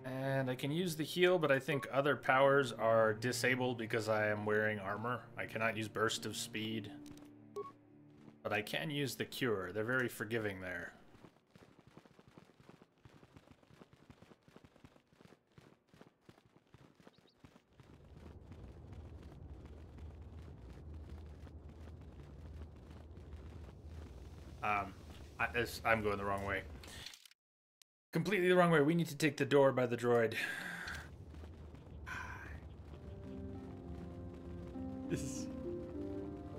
And I can use the heal, but I think other powers are disabled because I am wearing armor. I cannot use burst of speed. But I can use the cure. They're very forgiving there. I'm going the wrong way. Completely the wrong way. We need to take the door by the droid.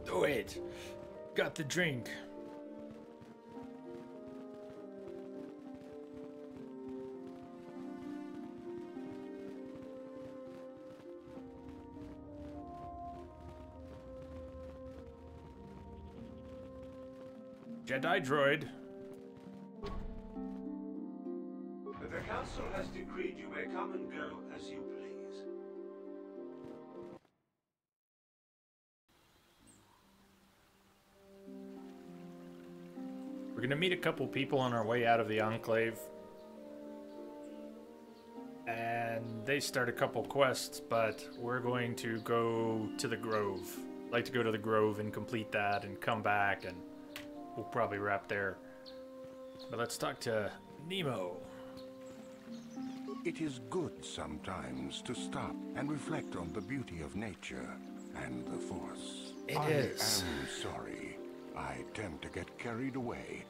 Do it. Got the drink. Jedi droid. The Council has decreed you may come and go as you please. We're gonna meet a couple people on our way out of the Enclave. And they start a couple quests, but we're going to go to the Grove. I'd like to go to the Grove and complete that and come back and we'll probably wrap there. But let's talk to Nemo. It is good sometimes to stop and reflect on the beauty of nature and the Force. It is. I am sorry. I tend to get carried away.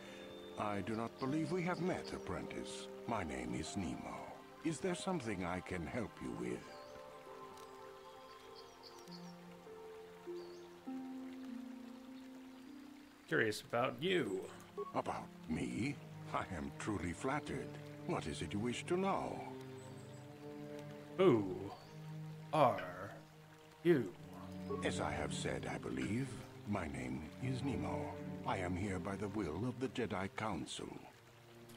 I do not believe we have met, apprentice. My name is Nemo. Is there something I can help you with? Curious about you. About me? I am truly flattered. What is it you wish to know? Who are you? As I have said, I believe, my name is Nemo. I am here by the will of the Jedi Council.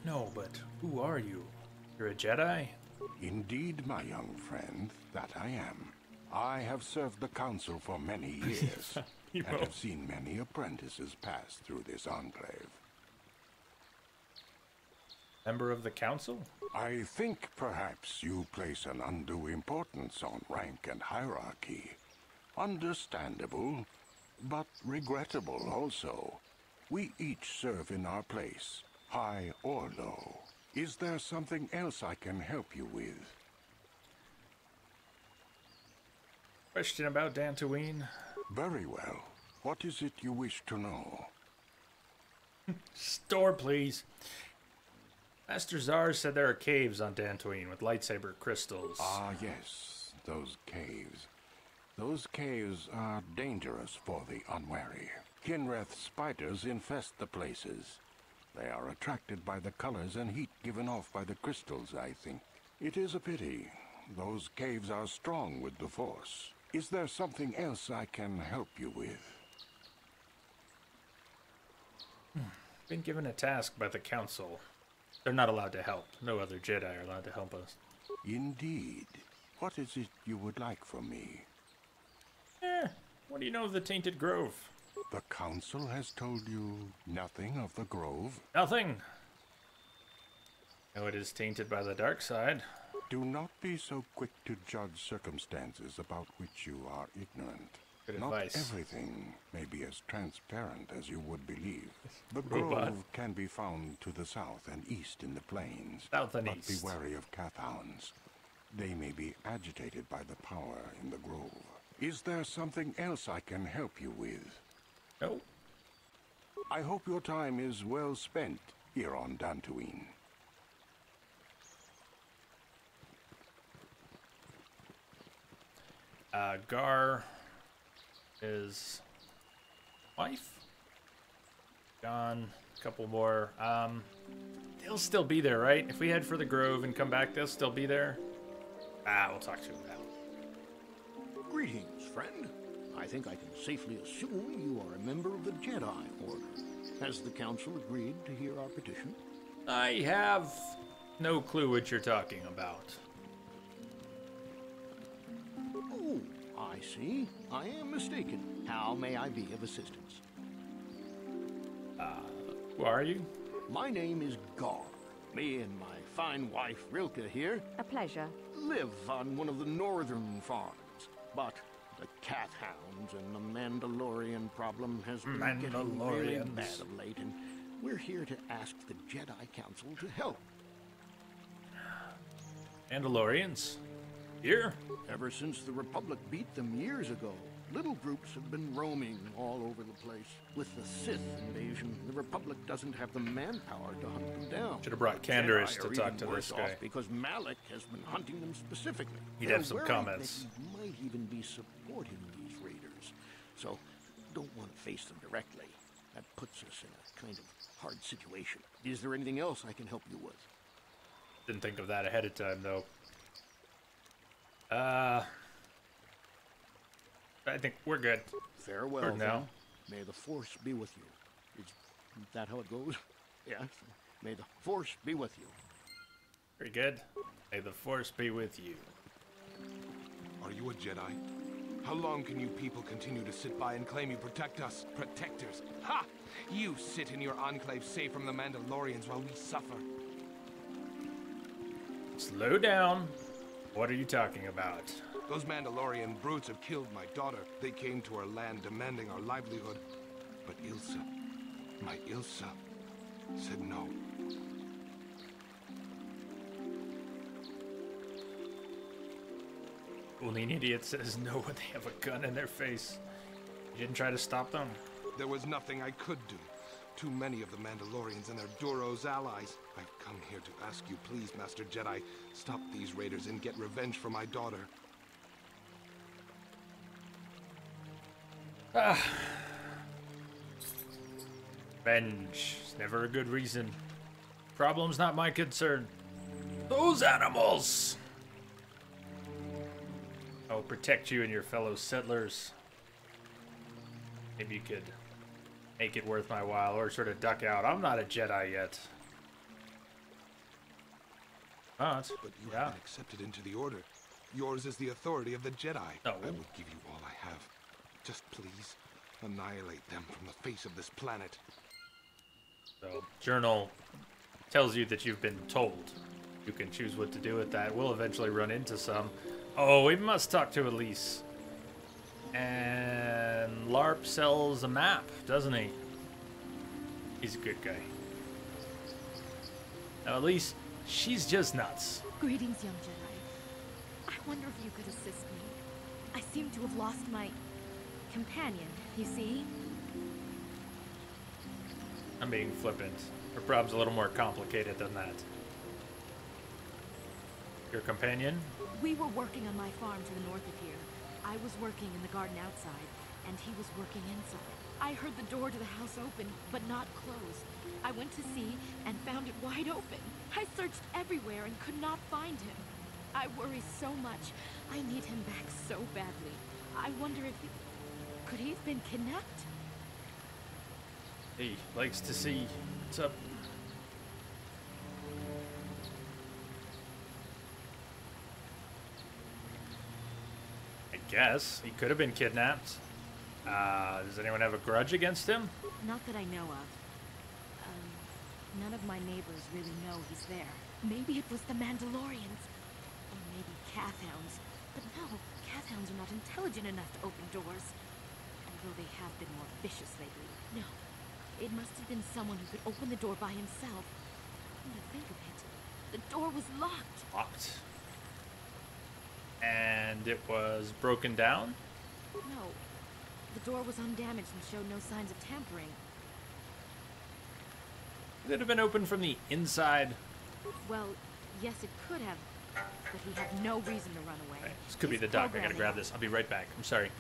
No, but who are you? You're a Jedi? Indeed, my young friend, that I am. I have served the Council for many years, and have seen many apprentices pass through this enclave. Member of the Council? I think perhaps you place an undue importance on rank and hierarchy. Understandable, but regrettable also. We each serve in our place, high or low. Is there something else I can help you with? Question about Dantooine? Very well. What is it you wish to know? Store, please. Master Zar said there are caves on Dantooine with lightsaber crystals. Ah, yes, those caves. Those caves are dangerous for the unwary. Kinreth spiders infest the places. They are attracted by the colors and heat given off by the crystals, I think. It is a pity. Those caves are strong with the Force. Is there something else I can help you with? Been given a task by the Council. They're not allowed to help. No other Jedi are allowed to help us. Indeed. What is it you would like from me? What do you know of the Tainted Grove? The Council has told you nothing of the Grove? Nothing. No, it is tainted by the dark side. Do not be so quick to judge circumstances about which you are ignorant. Good Not advice. everything may be as transparent as you would believe. The Grove can be found to the south and east in the plains. South and but east. be wary of Cathhounds. They may be agitated by the power in the Grove. Is there something else I can help you with? No. I hope your time is well spent here on Dantooine. Gar is wife gone. A couple more. They'll still be there, right? If we head for the Grove and come back, they'll still be there. We'll talk to them now. Greetings, friend. I think I can safely assume you are a member of the Jedi Order. Has the Council agreed to hear our petition? I have no clue what you're talking about. Oh, I see. I am mistaken. How may I be of assistance? Who are you? My name is Gar. Me and my fine wife, Rilke, here, A pleasure. live on one of the northern farms. But the Cathhounds and the Mandalorian problem has been getting really bad of late, and we're here to ask the Jedi Council to help. Mandalorians? Here? Ever since the Republic beat them years ago, little groups have been roaming all over the place. With the Sith invasion, the Republic doesn't have the manpower to hunt them down. Should have brought Canderous to talk to this guy. Because Malik has been hunting them specifically. He'd have some comments. That he might even be supporting these raiders. So, don't want to face them directly. That puts us in a kind of hard situation. Is there anything else I can help you with? Didn't think of that ahead of time, though. I think we're good. Farewell, For now. then. May the Force be with you. Is that how it goes? Yes. May the Force be with you. Very good. May the Force be with you. Are you a Jedi? How long can you people continue to sit by and claim you protect us? Protectors? Ha! You sit in your enclave safe from the Mandalorians while we suffer. Slow down. What are you talking about? Those Mandalorian brutes have killed my daughter. They came to our land demanding our livelihood. But Ilsa, My Ilsa said no. Only an idiot says no when they have a gun in their face. You didn't try to stop them? There was nothing I could do. Too many of the Mandalorians and their Duros allies. I've come here to ask you, please, Master Jedi, stop these raiders and get revenge for my daughter. Revenge is never a good reason. Problem's not my concern. Those animals! I'll protect you and your fellow settlers. Maybe you could make it worth my while, or sort of duck out. I'm not a Jedi yet. But you have been accepted into the Order. Yours is the authority of the Jedi. Oh. I will give you all I have. Just please, annihilate them from the face of this planet. So, Journal tells you that you've been told. You can choose what to do with that. We'll eventually run into some. Oh, we must talk to Elise. And LARP sells a map, doesn't he? He's a good guy. Now, Elise, she's just nuts. Greetings, young Jedi. I wonder if you could assist me. I seem to have lost my companion, you see? I'm being flippant. Her problem's a little more complicated than that. Your companion? We were working on my farm to the north of here. I was working in the garden outside, and he was working inside. I heard the door to the house open, but not closed. I went to see and found it wide open. I searched everywhere and could not find him. I worry so much. I need him back so badly. I wonder if could he have been kidnapped? He likes to see what's up. I guess he could have been kidnapped. Does anyone have a grudge against him? Not that I know of. None of my neighbors really know he's there. Maybe it was the Mandalorians. Or maybe Cathhounds. But no, Cathhounds are not intelligent enough to open doors. Although they have been more vicious lately. No, it must have been someone who could open the door by himself. Come to think of it, the door was locked. Locked. And it was broken down? No, the door was undamaged and showed no signs of tampering. Could it have been opened from the inside? Well, yes, it could have, but he had no reason to run away. Right. This could be the doc. I gotta grab this. I'll be right back. I'm sorry.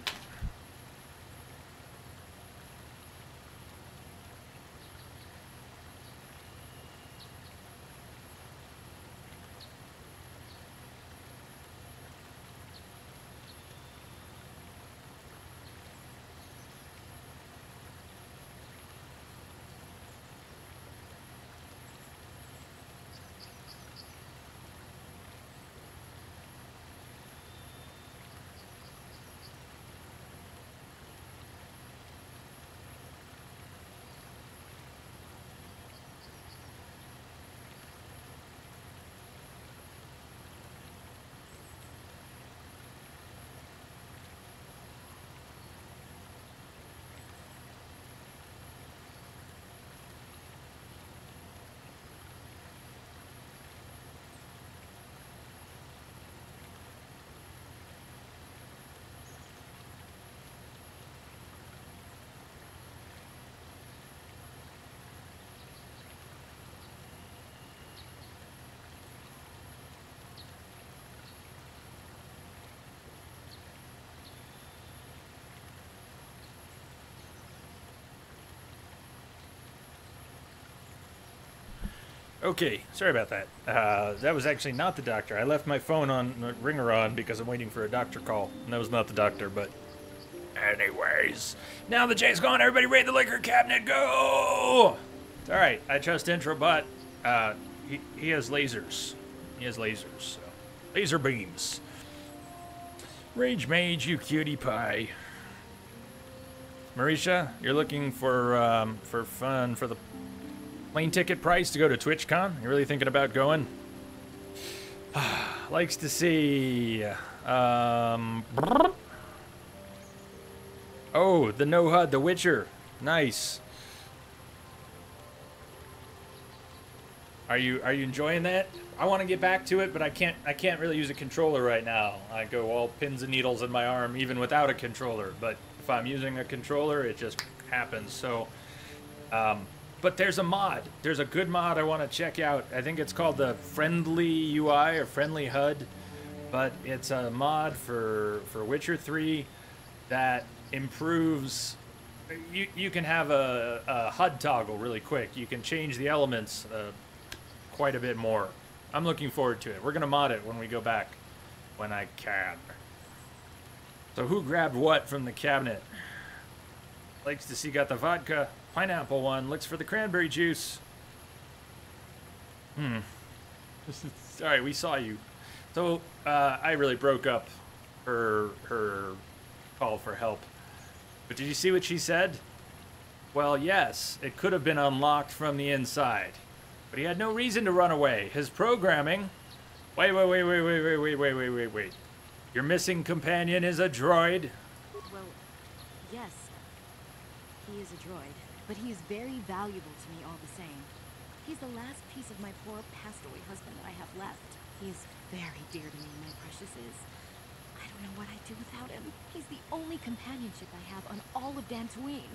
Okay, sorry about that. That was actually not the doctor. I left my phone on ringer on because I'm waiting for a doctor call. And that was not the doctor, but anyways. Now the J's gone, everybody raid the liquor cabinet, go! It's alright, I trust Intro, but he has lasers. He has lasers, so. Laser beams. Rage Mage, you cutie pie. Marisha, you're looking for fun for the plane ticket price to go to TwitchCon? You really thinking about going? Likes to see. Oh, the No HUD, The Witcher. Nice. Are you enjoying that? I want to get back to it, but I can't really use a controller right now. I go all pins and needles in my arm even without a controller. But if I'm using a controller, it just happens. So, but there's a mod. There's a good mod I want to check out. I think it's called the Friendly UI or Friendly HUD, but it's a mod for Witcher 3 that improves. You can have a HUD toggle really quick. You can change the elements quite a bit more. I'm looking forward to it. We're gonna mod it when we go back, when I can. So who grabbed what from the cabinet? Likes to see got the vodka, pineapple one. Looks for the cranberry juice. Sorry, we saw you. So I really broke up her call for help. But did you see what she said? Well, yes, it could have been unlocked from the inside. But he had no reason to run away. His programming... Wait. Your missing companion is a droid? Well, yes. He is a droid. But he is very valuable to me all the same. He's the last piece of my poor passed-away husband that I have left. He is very dear to me, my precious is. I don't know what I'd do without him. He's the only companionship I have on all of Dantooine.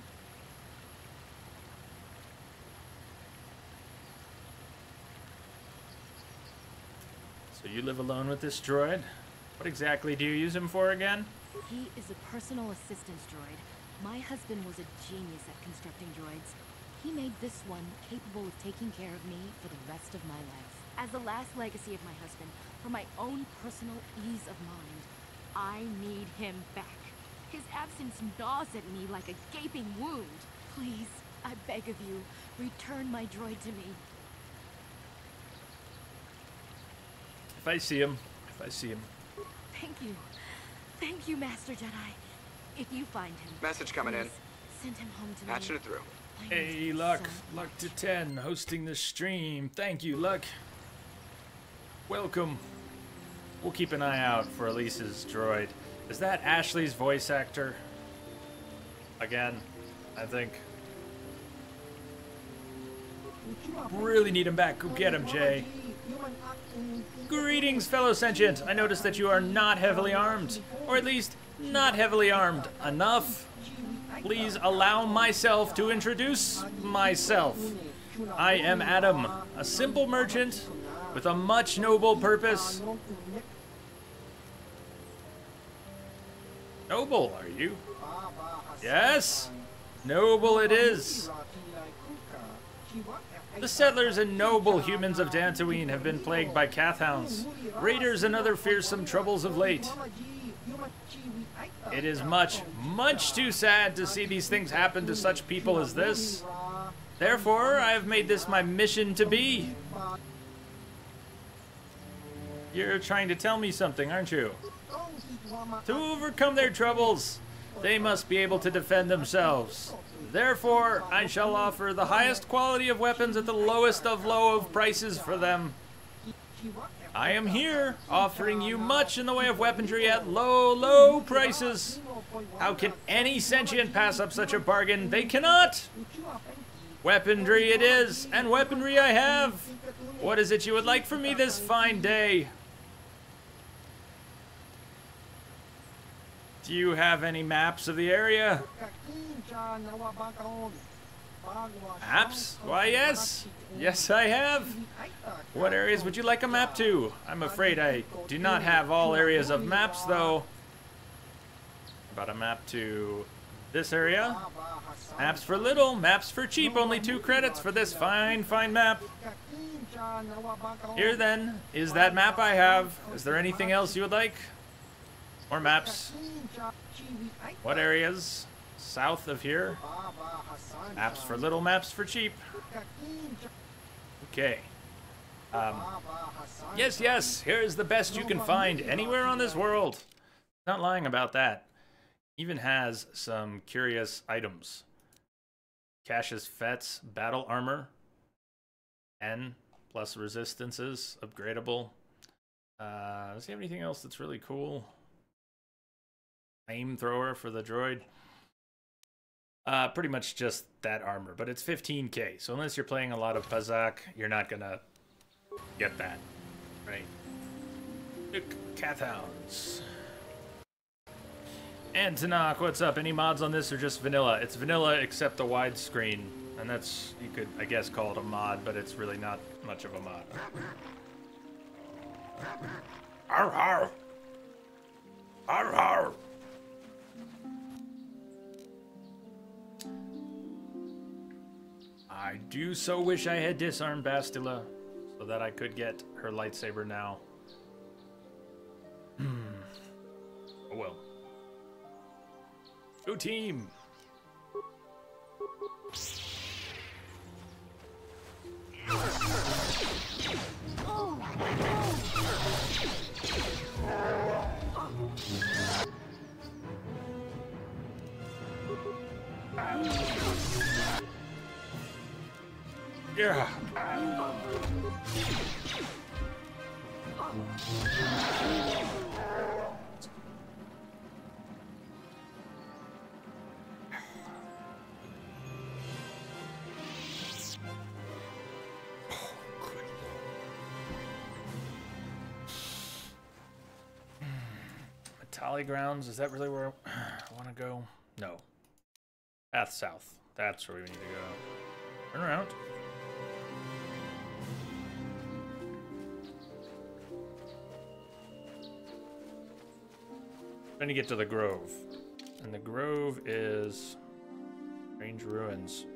So you live alone with this droid? What exactly do you use him for again? He is a personal assistance droid. My husband was a genius at constructing droids. He made this one capable of taking care of me for the rest of my life. As the last legacy of my husband, for my own personal ease of mind, I need him back. His absence gnaws at me like a gaping wound. Please, I beg of you, return my droid to me. If I see him. Thank you, Master Jedi. If you find him, message coming in. Send him home to me. Patching it through. Hey, Luck. Luck to 10, hosting the stream. Thank you, Luck. Welcome. We'll keep an eye out for Elise's droid. Is that Ashley's voice actor? Again, I think. Really need him back. Go get him, Jay. Greetings, fellow sentient. I noticed that you are not heavily armed. Or at least, not heavily armed enough. Please allow myself to introduce myself. I am Adam, a simple merchant with a much noble purpose. Noble, are you? Yes, noble it is. The settlers and noble humans of Dantooine have been plagued by Kathhounds, raiders, and other fearsome troubles of late. It is much, much too sad to see these things happen to such people as this. Therefore, I have made this my mission to be. You're trying to tell me something, aren't you? To overcome their troubles, they must be able to defend themselves. Therefore, I shall offer the highest quality of weapons at the lowest of low of prices for them. I am here, offering you much in the way of weaponry at low, low prices. How can any sentient pass up such a bargain? They cannot! Weaponry it is, and weaponry I have. What is it you would like from me this fine day? Do you have any maps of the area? Maps? Why, yes. Yes, I have. What areas would you like a map to? I'm afraid I do not have all areas of maps, though. About a map to this area? Maps for little, maps for cheap. Only 2 credits for this fine, fine map. Here, then, is that map I have. Is there anything else you would like? More maps. What areas? South of here. Maps for little, maps for cheap. Okay. Yes, here's the best you can find anywhere on this world. Not lying about that. Even has some curious items. Cassius Fett's battle armor. N plus resistances, upgradable. Does he have anything else that's really cool? Flamethrower for the droid. Pretty much just that armor, but it's 15k. So unless you're playing a lot of Pazak, you're not gonna Get that. Right. Cathounds. And Tanakh, what's up? Any mods on this or just vanilla? It's vanilla except the widescreen. And that's, you could, I guess, call it a mod, but it's really not much of a mod. Arr, arr. Arr, arr. I do so wish I had disarmed Bastila so that I could get her lightsaber now. Oh well. Go team! Yeah. Matali Grounds, is that really where I want to go? No. Path South. That's where we need to go. Turn around. Trying to get to the Grove. And the Grove is Strange Ruins.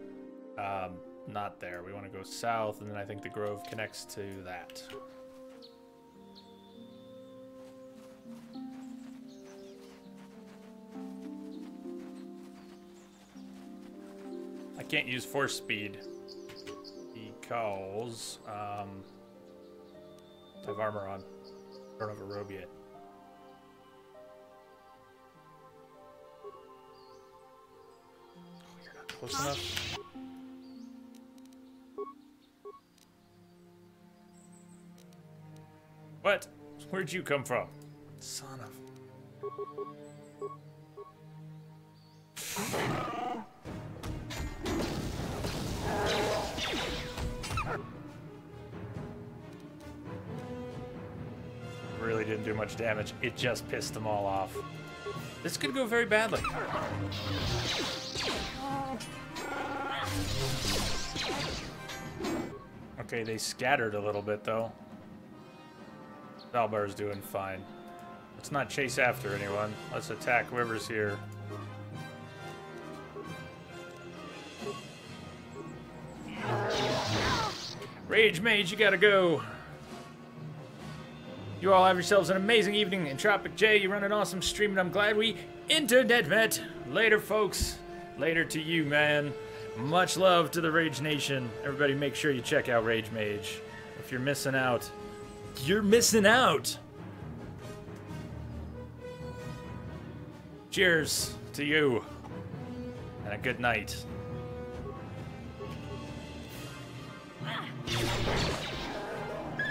Not there. We want to go south, and then I think the Grove connects to that. I can't use force speed because I have armor on. I don't have a robe yet. Oh, you're not close enough. What? Where'd you come from? Son of... Really didn't do much damage. It just pissed them all off. This could go very badly. Okay, they scattered a little bit though. Zaalbar's doing fine. Let's not chase after anyone. Let's attack whoever's here. Rage Mage, you gotta go. You all have yourselves an amazing evening. Entropic J, you run an awesome stream, and I'm glad we internet met. Later, folks. Later to you, man. Much love to the Rage Nation. Everybody make sure you check out Rage Mage. If you're missing out, you're missing out. Cheers to you. And a good night.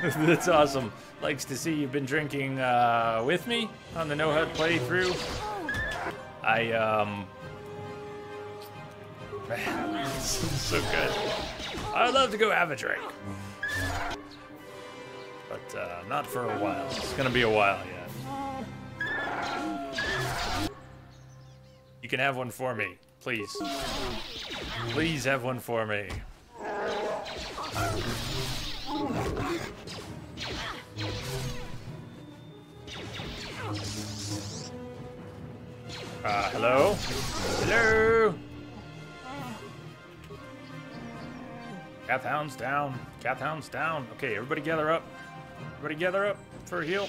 That's awesome. Likes to see you've been drinking with me on the No HUD playthrough. Man, this is so good. I'd love to go have a drink. But not for a while. It's gonna be a while yet. You can have one for me, please. Please have one for me. Hello? Hello? Cathound's down. Cathound's down. Okay, everybody gather up. Everybody gather up for a heal.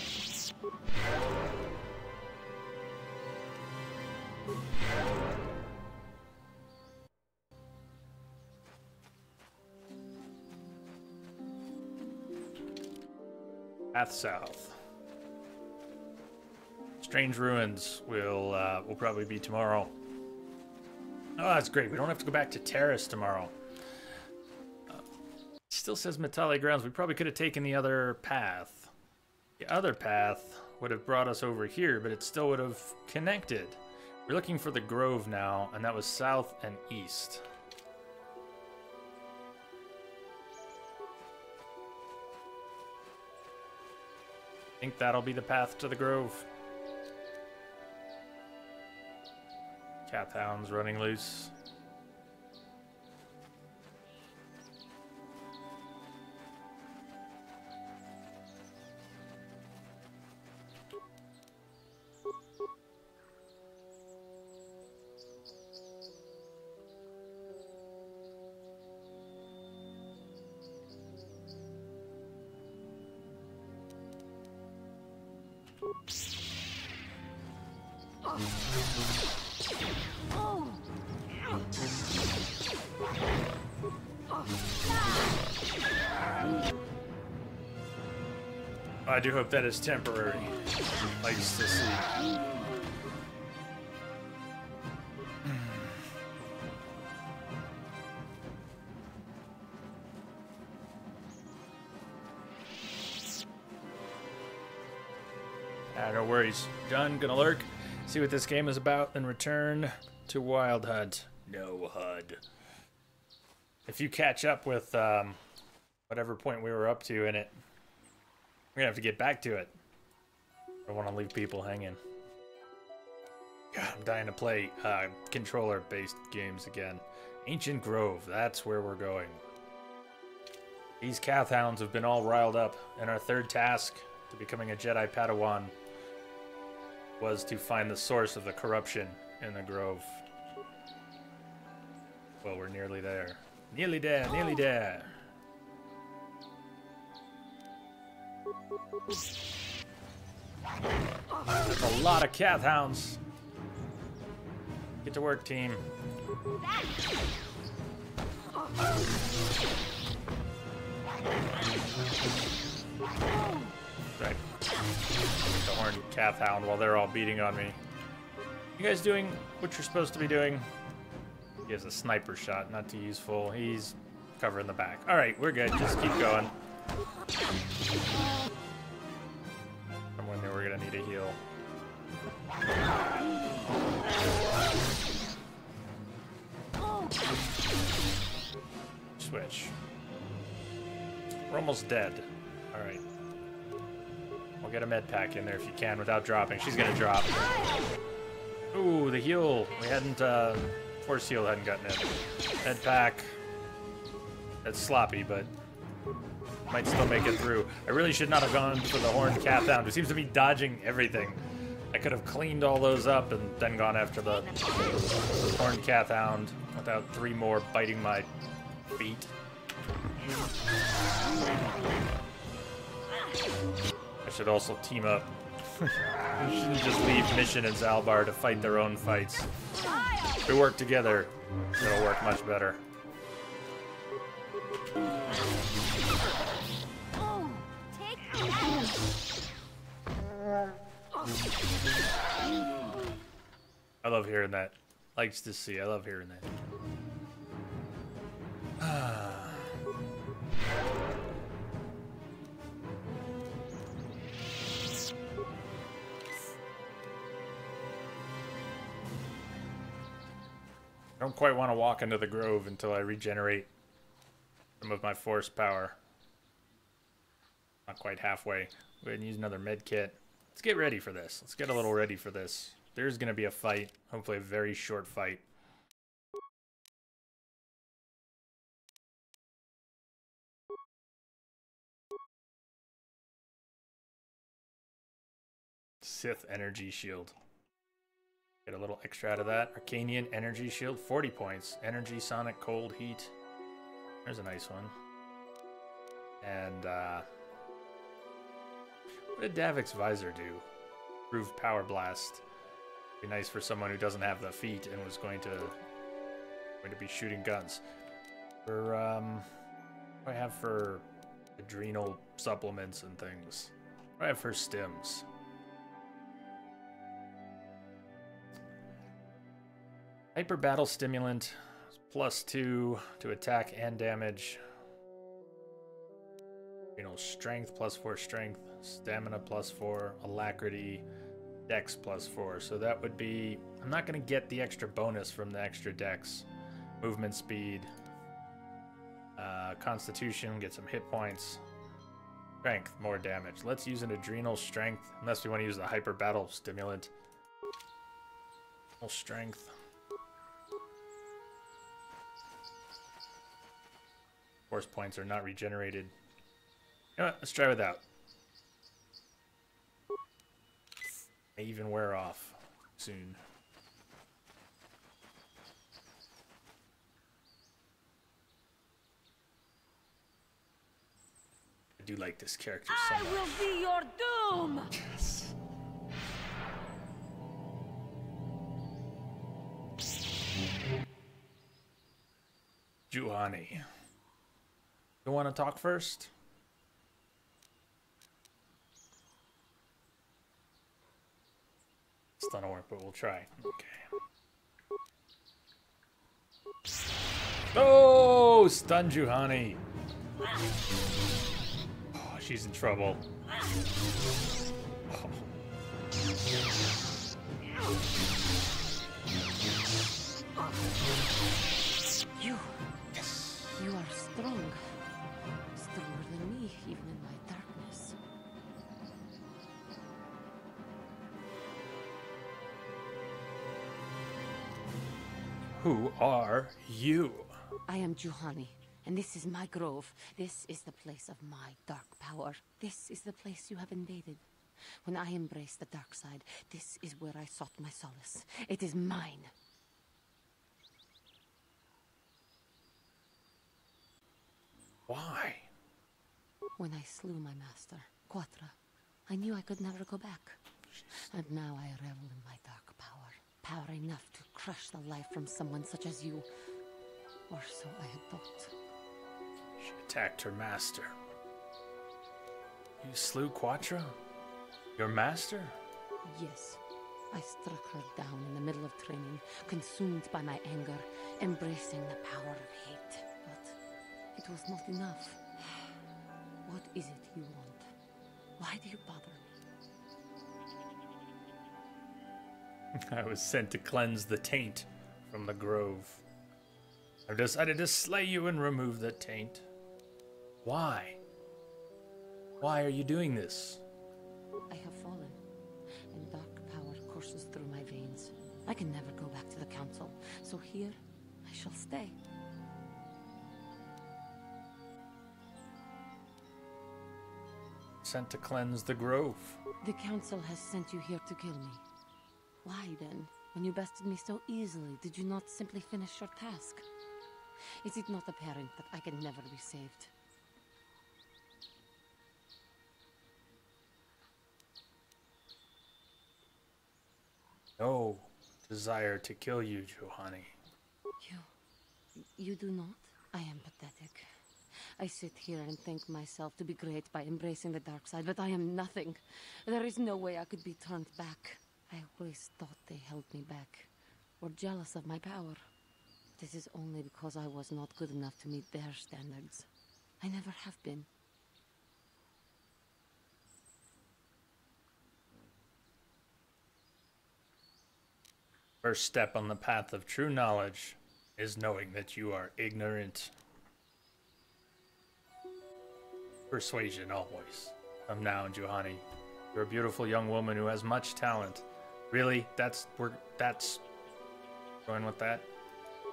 Path south. Strange Ruins will probably be tomorrow. Oh, that's great. We don't have to go back to Terrace tomorrow. Still says Matali Grounds. We probably could have taken the other path. The other path would have brought us over here, but it still would have connected. We're looking for the Grove now, and that was south and east. think that'll be the path to the Grove. Kath hounds running loose. I do hope that is temporary. Nice to see. No worries. Done. Gonna lurk. See what this game is about, then return to Wild Hunt. No HUD. If you catch up with whatever point we were up to in it, we're gonna have to get back to it. I don't want to leave people hanging. God, I'm dying to play controller-based games again. Ancient Grove, that's where we're going. These Kath hounds have been all riled up, and our third task to becoming a Jedi Padawan was to find the source of the corruption in the Grove. Well, we're nearly there. Nearly there, nearly there. That's a lot of Kath hounds. Get to work, team. Right. The horned Kath hound while they're all beating on me. You guys doing what you're supposed to be doing? He has a sniper shot, not too useful. He's covering the back. Alright, we're good. Just keep going. Someone knew we're gonna need a heal. Switch. We're almost dead. Alright. We'll get a med pack in there if you can without dropping. She's gonna drop. Ooh, the heal. We hadn't, force heal hadn't gotten it. Med pack. That's sloppy, but might still make it through. I really should not have gone for the horned Kath hound, who seems to be dodging everything. I could have cleaned all those up and then gone after the horned Kath hound without 3 more biting my feet. I should also team up. We shouldn't just leave Mission and Zalbar to fight their own fights. If we work together, it'll work much better. I love hearing that. Likes to see. I love hearing that. I don't quite want to walk into the Grove until I regenerate some of my force power. Not quite halfway. Go ahead and use another med kit. Let's get ready for this. Let's get a little ready for this. There's going to be a fight. Hopefully a very short fight. Sith energy shield. Get a little extra out of that. Arcanian energy shield, 40 points. Energy, sonic, cold, heat. There's a nice one. And, what did Davik's visor do? Improved power blast. Be nice for someone who doesn't have the feet and was going to be shooting guns. For, what do I have for adrenal supplements and things? What do I have for stims? Hyper Battle Stimulant, +2 to attack and damage. Strength, +4 strength. Stamina, +4. Alacrity, Dex, +4. So that would be... I'm not going to get the extra bonus from the extra Dex. Movement speed. Constitution, get some hit points. Strength, more damage. Let's use an adrenal strength, unless we want to use the hyper battle stimulant. Strength. Force points are not regenerated. You know what? Let's try without. May even wear off soon. I do like this character so much. I will be your doom! Yes. Juhani. You want to talk first? Stun will work, but we'll try. Okay. Oh, stun Juhani. Oh, she's in trouble. Oh. You are strong. Stronger than me, even in my darkness. Who are you? I am Juhani, and this is my grove. This is the place of my dark power. This is the place you have invaded. When I embraced the dark side, this is where I sought my solace. It is mine. Why? When I slew my master, Quatra, I knew I could never go back. And now I revel in my dark power. Power enough to crush the life from someone such as you. Or so I had thought. She attacked her master. You slew Quatra? Your master? Yes. I struck her down in the middle of training, consumed by my anger, embracing the power of hate. But it was not enough. What is it you want? Why do you bother me? I was sent to cleanse the taint from the grove. I've decided to slay you and remove the taint. Why? Why are you doing this? I have fallen, and dark power courses through my veins. I can never go back to the council, so here I shall stay. Sent to cleanse the grove. The council has sent you here to kill me. Why then, when you bested me so easily, did you not simply finish your task? Is it not apparent that I can never be saved? No desire to kill you, Juhani. You do not? I am pathetic. I sit here and think myself to be great by embracing the dark side, but I am nothing. There is no way I could be turned back. I always thought they held me back, or jealous of my power. This is only because I was not good enough to meet their standards. I never have been. First step on the path of true knowledge is knowing that you are ignorant. Persuasion always. Come now, Juhani. You're a beautiful young woman who has much talent. Really? That's going with that?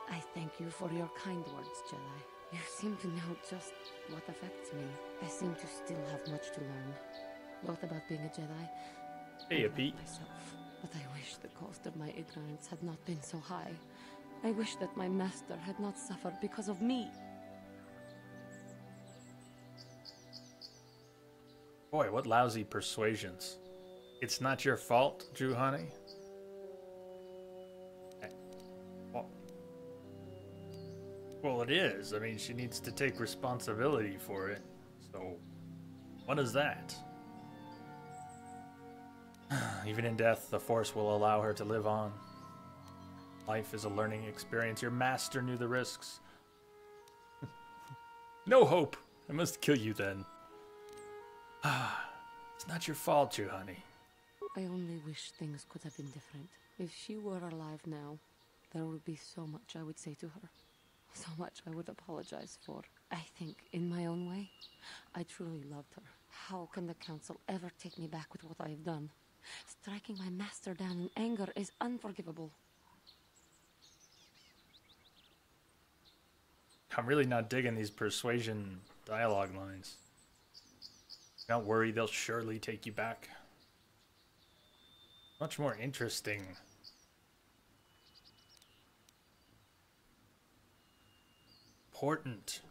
I thank you for your kind words, Jedi. You seem to know just what affects me. I seem to still have much to learn. Both about being a Jedi and about myself. But I wish the cost of my ignorance had not been so high. I wish that my master had not suffered because of me. Boy, what lousy persuasions. It's not your fault, Juhani? Well, it is. I mean, she needs to take responsibility for it. So, what is that? Even in death, the Force will allow her to live on. Life is a learning experience. Your master knew the risks. No hope. I must kill you then. It's not your fault, Juhani. I only wish things could have been different. If she were alive now, there would be so much I would say to her. So much I would apologize for. I think, in my own way, I truly loved her. How can the council ever take me back with what I have done? Striking my master down in anger is unforgivable. I'm really not digging these persuasion dialogue lines. Don't worry, they'll surely take you back. Much more interesting. Important.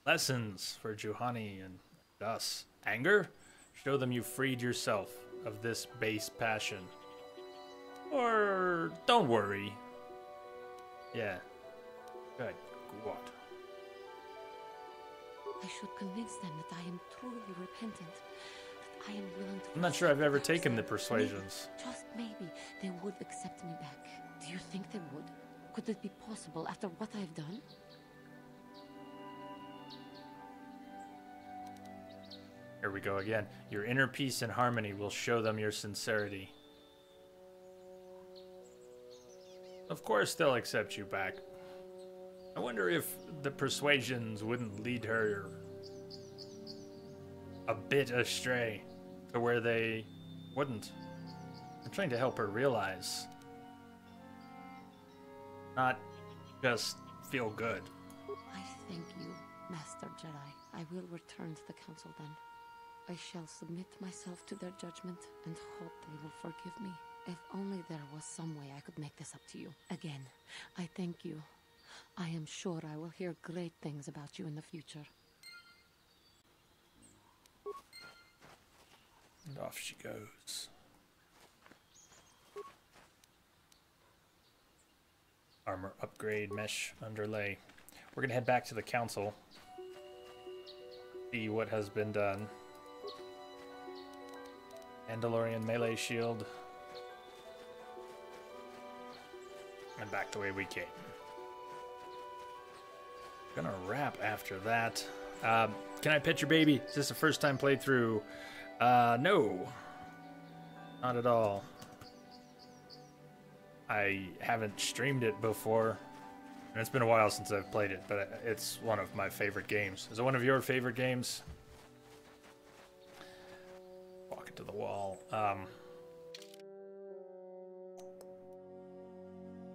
Lessons for Juhani and us. Anger? Show them you freed yourself of this base passion. Or don't worry. Yeah. Good. What? I should convince them that I am truly repentant. That I am willing to... I'm not sure I've ever taken the persuasions. Maybe, just maybe, they would accept me back. Do you think they would? Could it be possible after what I've done? Here we go again. Your inner peace and harmony will show them your sincerity. Of course they'll accept you back. I wonder if the persuasions wouldn't lead her a bit astray to where they wouldn't. I'm trying to help her realize. Not just feel good. I thank you, Master Jedi. I will return to the council then. I shall submit myself to their judgment and hope they will forgive me. If only there was some way I could make this up to you. Again, I thank you. I am sure I will hear great things about you in the future. And off she goes. Armor upgrade, mesh underlay. We're gonna head back to the council. See what has been done. Mandalorian melee shield. And back the way we came. Gonna wrap after that. Can I pet your baby? Is this a first time playthrough? No. Not at all. I haven't streamed it before. And it's been a while since I've played it, but it's one of my favorite games. Is it one of your favorite games? Walk into the wall.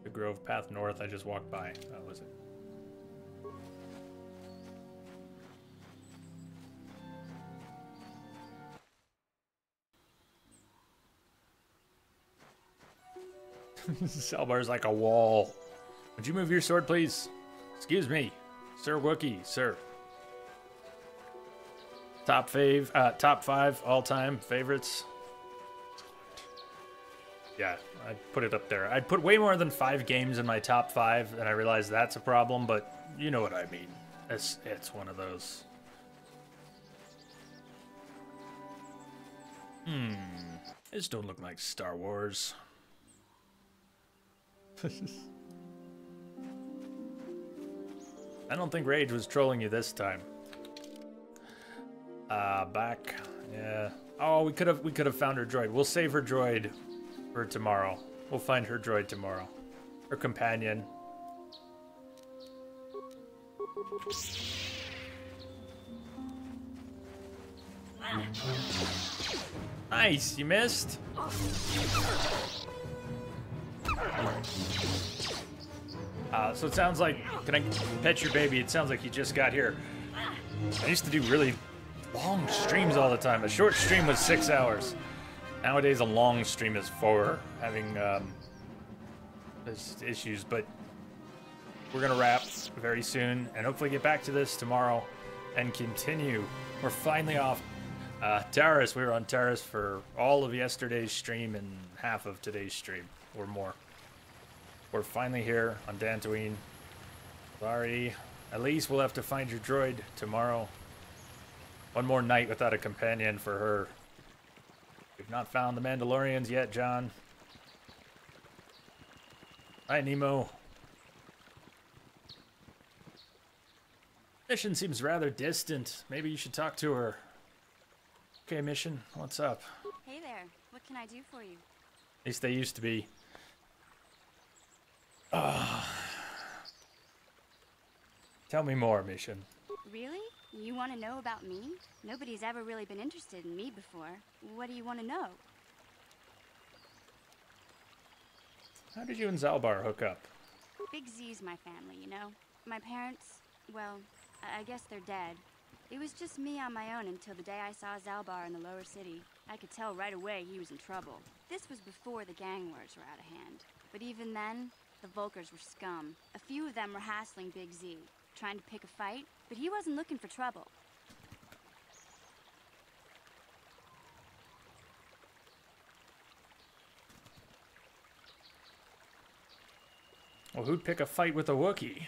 The Grove Path North, I just walked by. That was it. Salbar's like a wall. Would you move your sword, please? Excuse me. Sir Wookiee, sir. Top 5 all-time favorites. Yeah, I'd put it up there. I'd put way more than 5 games in my top 5, and I realize that's a problem, but you know what I mean. It's one of those. This don't look like Star Wars. I don't think Rage was trolling you this time. Back. Yeah. Oh, we could have found her droid. We'll save her droid for tomorrow. We'll find her droid tomorrow. Her companion. Nice, you missed. So it sounds like, can I pet your baby? It sounds like you just got here. I used to do really long streams all the time. A short stream was 6 hours. Nowadays a long stream is 4, having issues, but we're gonna wrap very soon and hopefully get back to this tomorrow and continue. We're finally off Taris. We were on Taris for all of yesterday's stream and half of today's stream, or more. We're finally here on Dantooine. Sorry. At least we'll have to find your droid tomorrow. One more night without a companion for her. We've not found the Mandalorians yet, John. Hi, Nemo. Mission seems rather distant. Maybe you should talk to her. Okay, Mission, what's up? Hey there. What can I do for you? At least they used to be. Tell me more, Mission. Really? You want to know about me? Nobody's ever really been interested in me before. What do you want to know? How did you and Zalbar hook up? Big Z's my family, you know? My parents, well, I guess they're dead. It was just me on my own until the day I saw Zalbar in the lower city. I could tell right away he was in trouble. This was before the gang wars were out of hand. But even then, the Volkers were scum. A few of them were hassling Big Z, trying to pick a fight, but he wasn't looking for trouble. Well, who'd pick a fight with a Wookiee?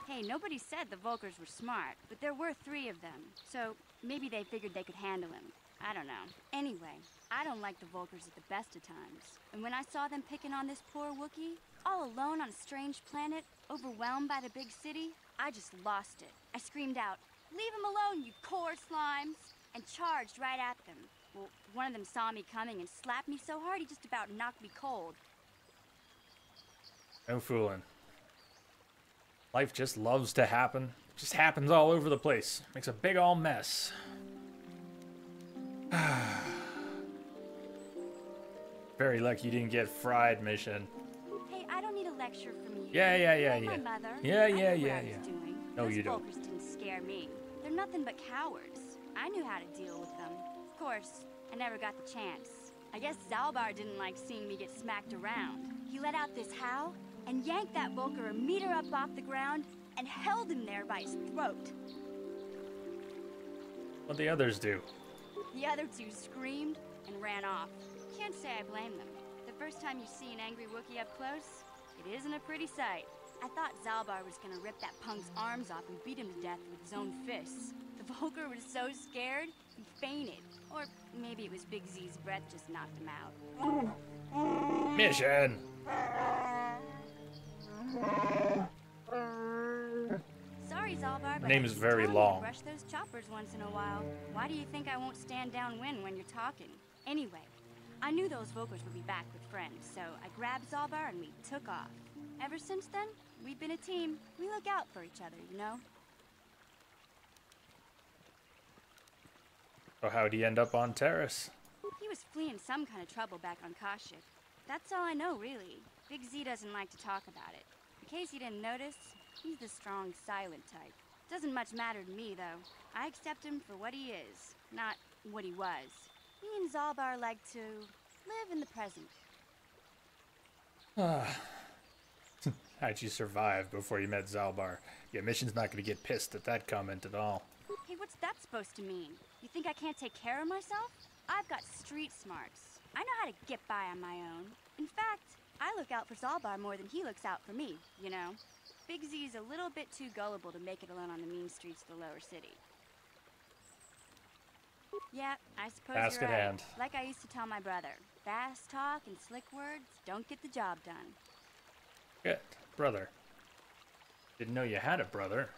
Hey, nobody said the Volkers were smart, but there were 3 of them, so maybe they figured they could handle him. I don't know. Anyway, I don't like the Volkers at the best of times. And when I saw them picking on this poor Wookiee, all alone on a strange planet, overwhelmed by the big city, I just lost it. I screamed out, "Leave him alone, you core slimes!" and charged right at them. Well, one of them saw me coming and slapped me so hard he just about knocked me cold. No fooling. Life just loves to happen. Just happens all over the place. Makes a big ol' mess. Very lucky you didn't get fried, Mission. Hey, I don't need a lecture from you. Yeah. My mother. Yeah. Doing. No, Those you don't. Volkers didn't scare me. They're nothing but cowards. I knew how to deal with them. Of course, I never got the chance. I guess Zalbar didn't like seeing me get smacked around. He let out this howl and yanked that Volker a meter up off the ground and held him there by his throat. What'd the others do? The other 2 screamed and ran off. Can't say I blame them. The first time you see an angry Wookiee up close, it isn't a pretty sight. I thought Zalbar was gonna rip that punk's arms off and beat him to death with his own fists. The Volker was so scared, he fainted. Or maybe it was Big Z's breath just knocked him out. Mission! Sorry, Zalbar, but name is very long. Brush those choppers once in a while. Why do you think I won't stand downwind when you're talking? Anyway, I knew those Volkers would be back with friends, so I grabbed Zalbar and we took off. Ever since then, we've been a team. We look out for each other, you know? So how'd he end up on Terrace? He was fleeing some kind of trouble back on Kashyyyk. That's all I know, really. Big Z doesn't like to talk about it. In case you didn't notice, he's the strong, silent type. Doesn't much matter to me, though. I accept him for what he is, not what he was. Me and Zalbar like to live in the present. How'd you survive before you met Zalbar? Yeah, Mission's not gonna get pissed at that comment at all. Hey, what's that supposed to mean? You think I can't take care of myself? I've got street smarts. I know how to get by on my own. In fact, I look out for Zalbar more than he looks out for me, you know? Big Z's a little bit too gullible to make it alone on the mean streets of the lower city. Yeah, I suppose Task you're at right. hand. Like I used to tell my brother, fast talk and slick words don't get the job done. Good. Brother. Didn't know you had a brother.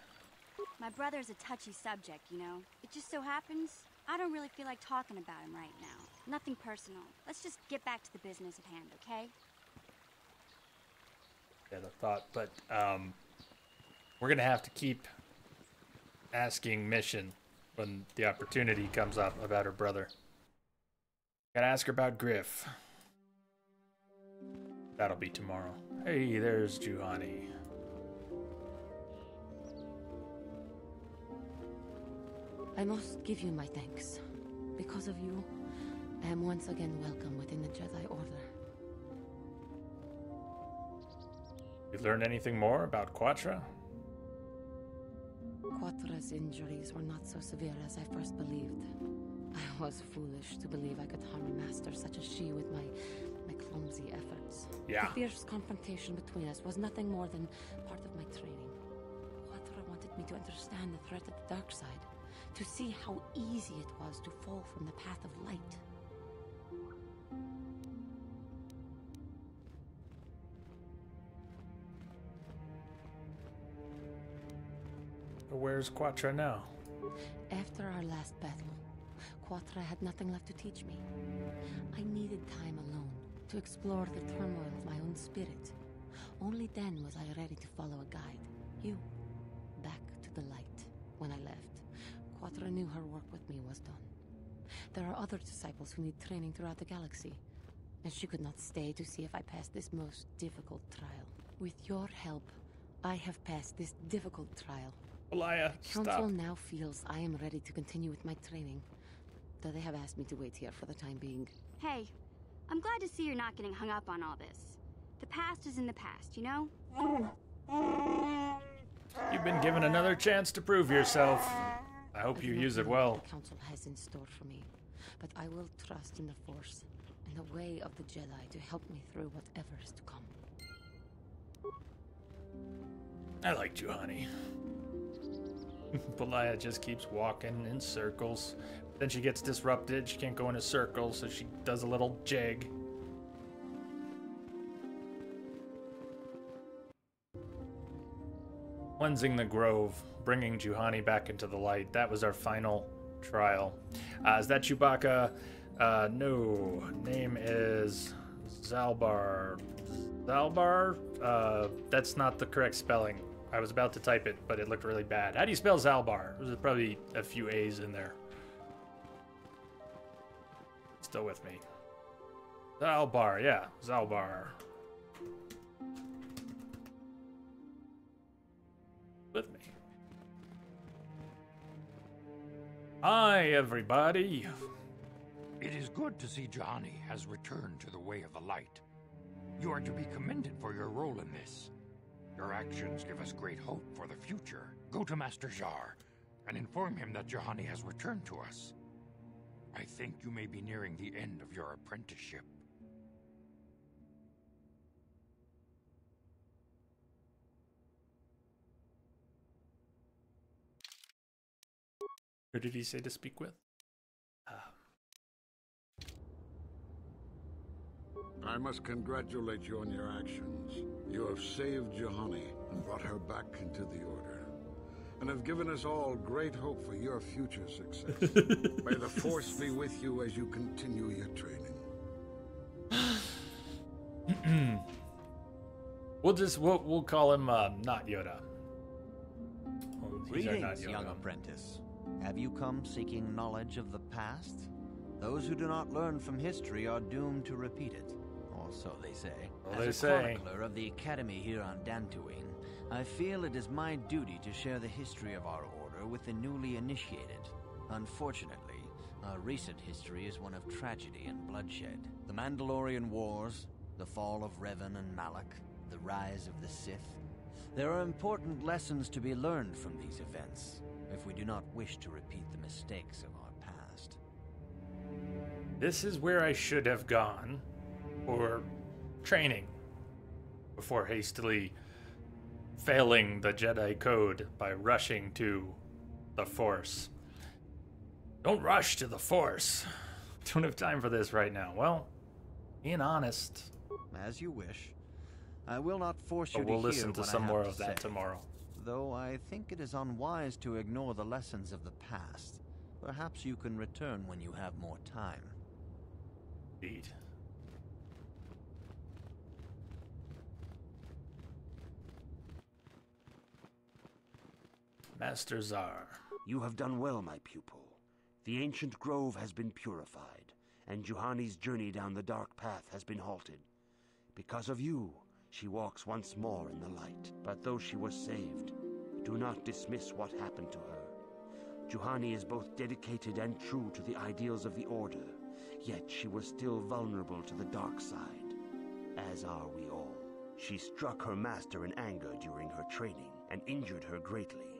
My brother's a touchy subject, you know? It just so happens I don't really feel like talking about him right now. Nothing personal. Let's just get back to the business at hand, okay? Yeah, the thought, but we're gonna have to keep asking Mission when the opportunity comes up about her brother. Gotta ask her about Griff. That'll be tomorrow. Hey, there's Juhani. I must give you my thanks. Because of you, I am once again welcome within the Jedi Order. You learn anything more about Quatra? Quatra's injuries were not so severe as I first believed. I was foolish to believe I could harm a master such as she with my clumsy efforts. Yeah. The fierce confrontation between us was nothing more than part of my training. Quatra wanted me to understand the threat of the dark side, to see how easy it was to fall from the path of light. Where's Quatra now? After our last battle, Quatra had nothing left to teach me. I needed time alone to explore the turmoil of my own spirit. Only then was I ready to follow a guide. You. Back to the light. When I left, Quatra knew her work with me was done. There are other disciples who need training throughout the galaxy, and she could not stay to see if I passed this most difficult trial. With your help, I have passed this difficult trial. Alaya, Council stop. now feels I am ready to continue with my training, though they have asked me to wait here for the time being. Hey, I'm glad to see you're not getting hung up on all this. The past is in the past, you know? You've been given another chance to prove yourself. I hope you use it well. The Council has in store for me, but I will trust in the Force and the way of the Jedi to help me through whatever is to come. I like Juhani. Belaya just keeps walking in circles. Then she gets disrupted. She can't go in a circle, so she does a little jig. Cleansing the Grove, bringing Juhani back into the light. That was our final trial. Is that Chewbacca? No. Name is Zalbar. Zalbar? That's not the correct spelling. I was about to type it, but it looked really bad. How do you spell Zalbar? There's probably a few A's in there. Still with me. Zalbar, yeah. Zalbar. With me. Hi, everybody. It is good to see Juhani has returned to the way of the light. You are to be commended for your role in this. Your actions give us great hope for the future. Go to Master Jar and inform him that Juhani has returned to us. I think you may be nearing the end of your apprenticeship. Who did he say to speak with? I must congratulate you on your actions. You have saved Juhani and brought her back into the Order, and have given us all great hope for your future success. May the Force be with you as you continue your training. We'll call him not Yoda. He's our not Greetings, Yoda. young apprentice. Have you come seeking knowledge of the past? Those who do not learn from history are doomed to repeat it. Or so they say. Well, As they a say. chronicler of the Academy here on Dantooine, I feel it is my duty to share the history of our order with the newly initiated. Unfortunately, our recent history is one of tragedy and bloodshed. The Mandalorian Wars, the fall of Revan and Malak, the rise of the Sith. There are important lessons to be learned from these events, if we do not wish to repeat the mistakes of our past. This is where I should have gone for training before hastily failing the Jedi Code by rushing to the Force. Don't rush to the Force. Don't have time for this right now. Well, being honest. As you wish. I will not force you But we'll to hear listen to what some I have more to of that say. tomorrow. Though I think it is unwise to ignore the lessons of the past. Perhaps you can return when you have more time. Indeed. Master Zar. You have done well, my pupil. The ancient grove has been purified, and Juhani's journey down the dark path has been halted. Because of you, she walks once more in the light. But though she was saved, do not dismiss what happened to her. Juhani is both dedicated and true to the ideals of the Order, yet she was still vulnerable to the dark side, as are we all. She struck her master in anger during her training and injured her greatly.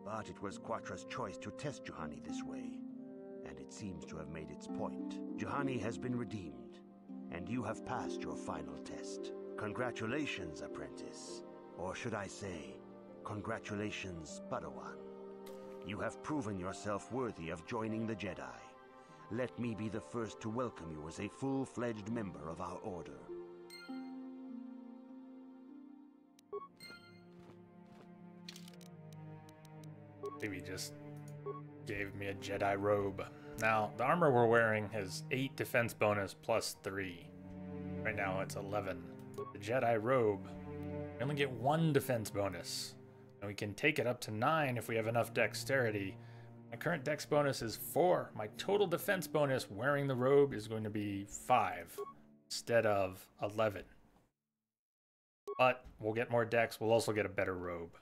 But it was Quatra's choice to test Juhani this way, and it seems to have made its point. Juhani has been redeemed, and you have passed your final test. Congratulations, apprentice. Or should I say, congratulations, Padawan. You have proven yourself worthy of joining the Jedi. Let me be the first to welcome you as a full-fledged member of our Order. Maybe just gave me a Jedi robe. Now, the armor we're wearing has 8 defense bonus plus 3. Right now it's 11. The Jedi robe, we only get 1 defense bonus. And we can take it up to 9 if we have enough dexterity. My current dex bonus is 4. My total defense bonus wearing the robe is going to be 5 instead of 11. But we'll get more dex. We'll also get a better robe.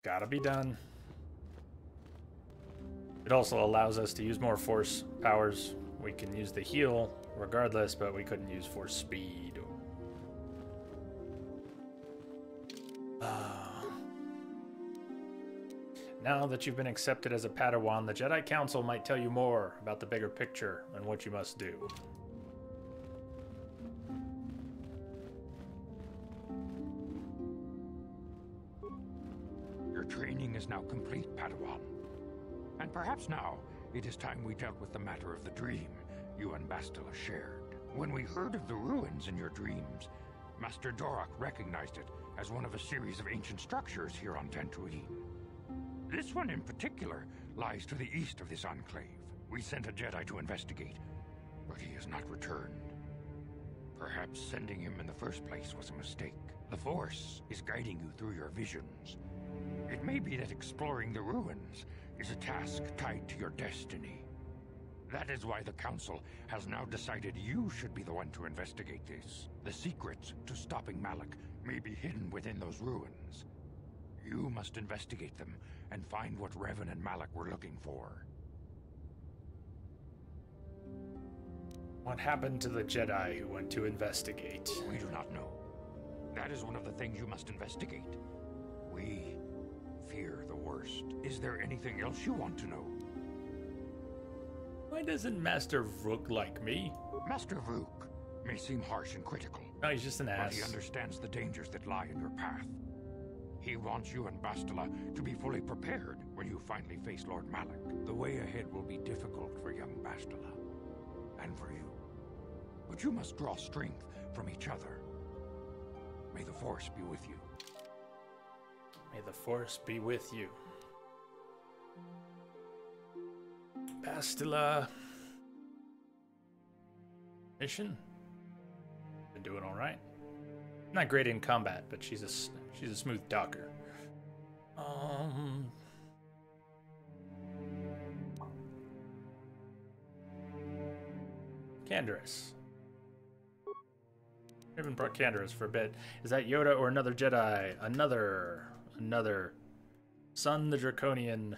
Gotta be done. It also allows us to use more force powers. We can use the heal regardless, but we couldn't use force speed. Now that you've been accepted as a Padawan, the Jedi Council might tell you more about the bigger picture and what you must do. Your training is now complete, Padawan. And perhaps now it is time we dealt with the matter of the dream you and Bastila shared. When we heard of the ruins in your dreams, Master Dorak recognized it as one of a series of ancient structures here on Dantooine. This one in particular lies to the east of this enclave. We sent a Jedi to investigate, but he has not returned. Perhaps sending him in the first place was a mistake. The Force is guiding you through your visions. It may be that exploring the ruins is a task tied to your destiny. That is why the Council has now decided you should be the one to investigate this. The secrets to stopping Malak may be hidden within those ruins. You must investigate them and find what Revan and Malak were looking for. What happened to the Jedi who went to investigate? We do not know. That is one of the things you must investigate. We fear the worst. Is there anything else you want to know? Why doesn't Master Vrook like me? Master Vrook may seem harsh and critical. No, he's just an ass. But he understands the dangers that lie in your path. He wants you and Bastila to be fully prepared when you finally face Lord Malak. The way ahead will be difficult for young Bastila, and for you. But you must draw strength from each other. May the Force be with you. May the Force be with you. Bastila. Mission? Been doing all right. Not great in combat, but she's a smooth talker. Canderous. I haven't brought Canderous for a bit. Is that Yoda or another Jedi? Another. Son the Draconian.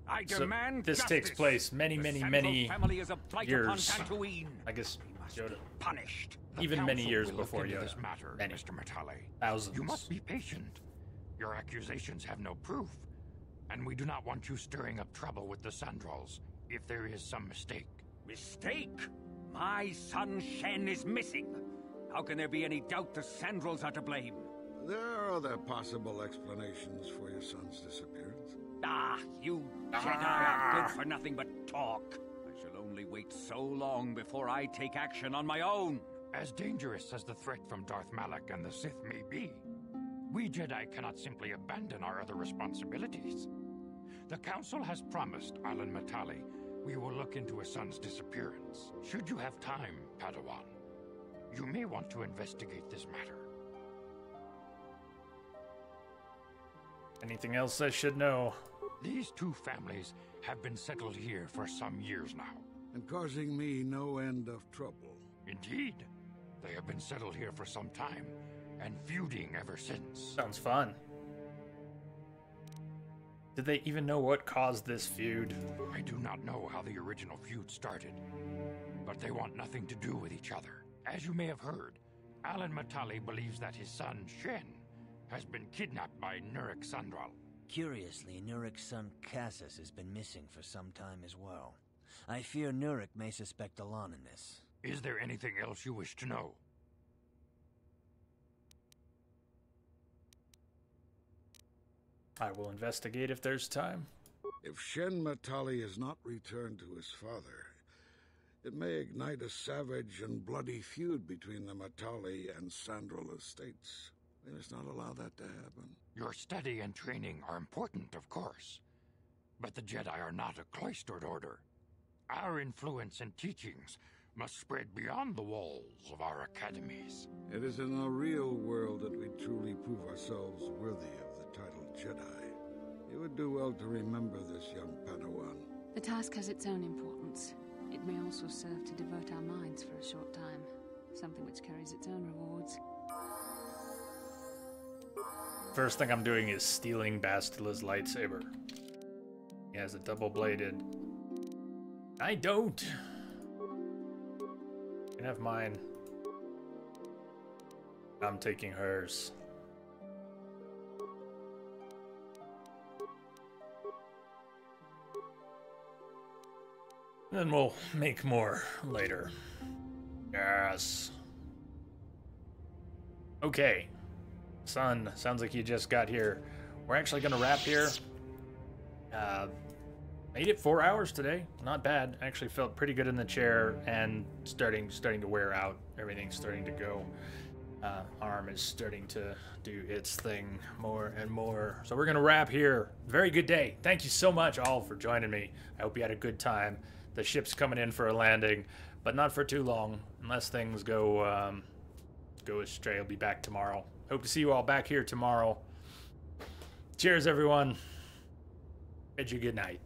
I demand this justice. takes place many Is a blight years. upon Dantooine. I guess Yoda. Punished. Even many years will look before into Yoda. This matter, Many. Mr. Matale. Thousands. You must be patient. Your accusations have no proof, and we do not want you stirring up trouble with the Sandrals if there is some mistake. Mistake? My son Shen is missing. How can there be any doubt the Sandrals are to blame? There are other possible explanations for your son's disappearance. Ah, you Jedi are good for nothing but talk. I shall only wait so long before I take action on my own. As dangerous as the threat from Darth Malak and the Sith may be, we Jedi cannot simply abandon our other responsibilities. The Council has promised Alan Matale we will look into his son's disappearance. Should you have time, Padawan, you may want to investigate this matter. Anything else I should know? These two families have been settled here for some years now. And causing me no end of trouble. Indeed. They have been settled here for some time, and feuding ever since. Sounds fun. Did they even know what caused this feud? I do not know how the original feud started, but they want nothing to do with each other. As you may have heard, Alan Matale believes that his son, Shen, has been kidnapped by Nurik Sandral. Curiously, Nurik's son Cassus has been missing for some time as well. I fear Nurik may suspect Alan in this. Is there anything else you wish to know? I will investigate if there's time. If Shen Matale is not returned to his father, it may ignite a savage and bloody feud between the Matale and Sandral estates. We must not allow that to happen. Your study and training are important, of course, but the Jedi are not a cloistered order. Our influence and teachings must spread beyond the walls of our academies. It is in the real world that we truly prove ourselves worthy of the title Jedi. You would do well to remember this, young Padawan. The task has its own importance. It may also serve to divert our minds for a short time. Something which carries its own rewards. First thing I'm doing is stealing Bastila's lightsaber. He has a double-bladed. I don't. You can have mine. I'm taking hers. Then we'll make more later. Yes. Okay. Son, sounds like you just got here. We're actually gonna wrap here. Made it 4 hours today. Not bad. Actually felt pretty good in the chair and starting to wear out. Everything's starting to go. Arm is starting to do its thing more and more. So we're gonna wrap here. Very good day. Thank you so much all for joining me. I hope you had a good time. The ship's coming in for a landing, but not for too long. Unless things go astray, I'll be back tomorrow. Hope to see you all back here tomorrow. Cheers, everyone. Bid you good night.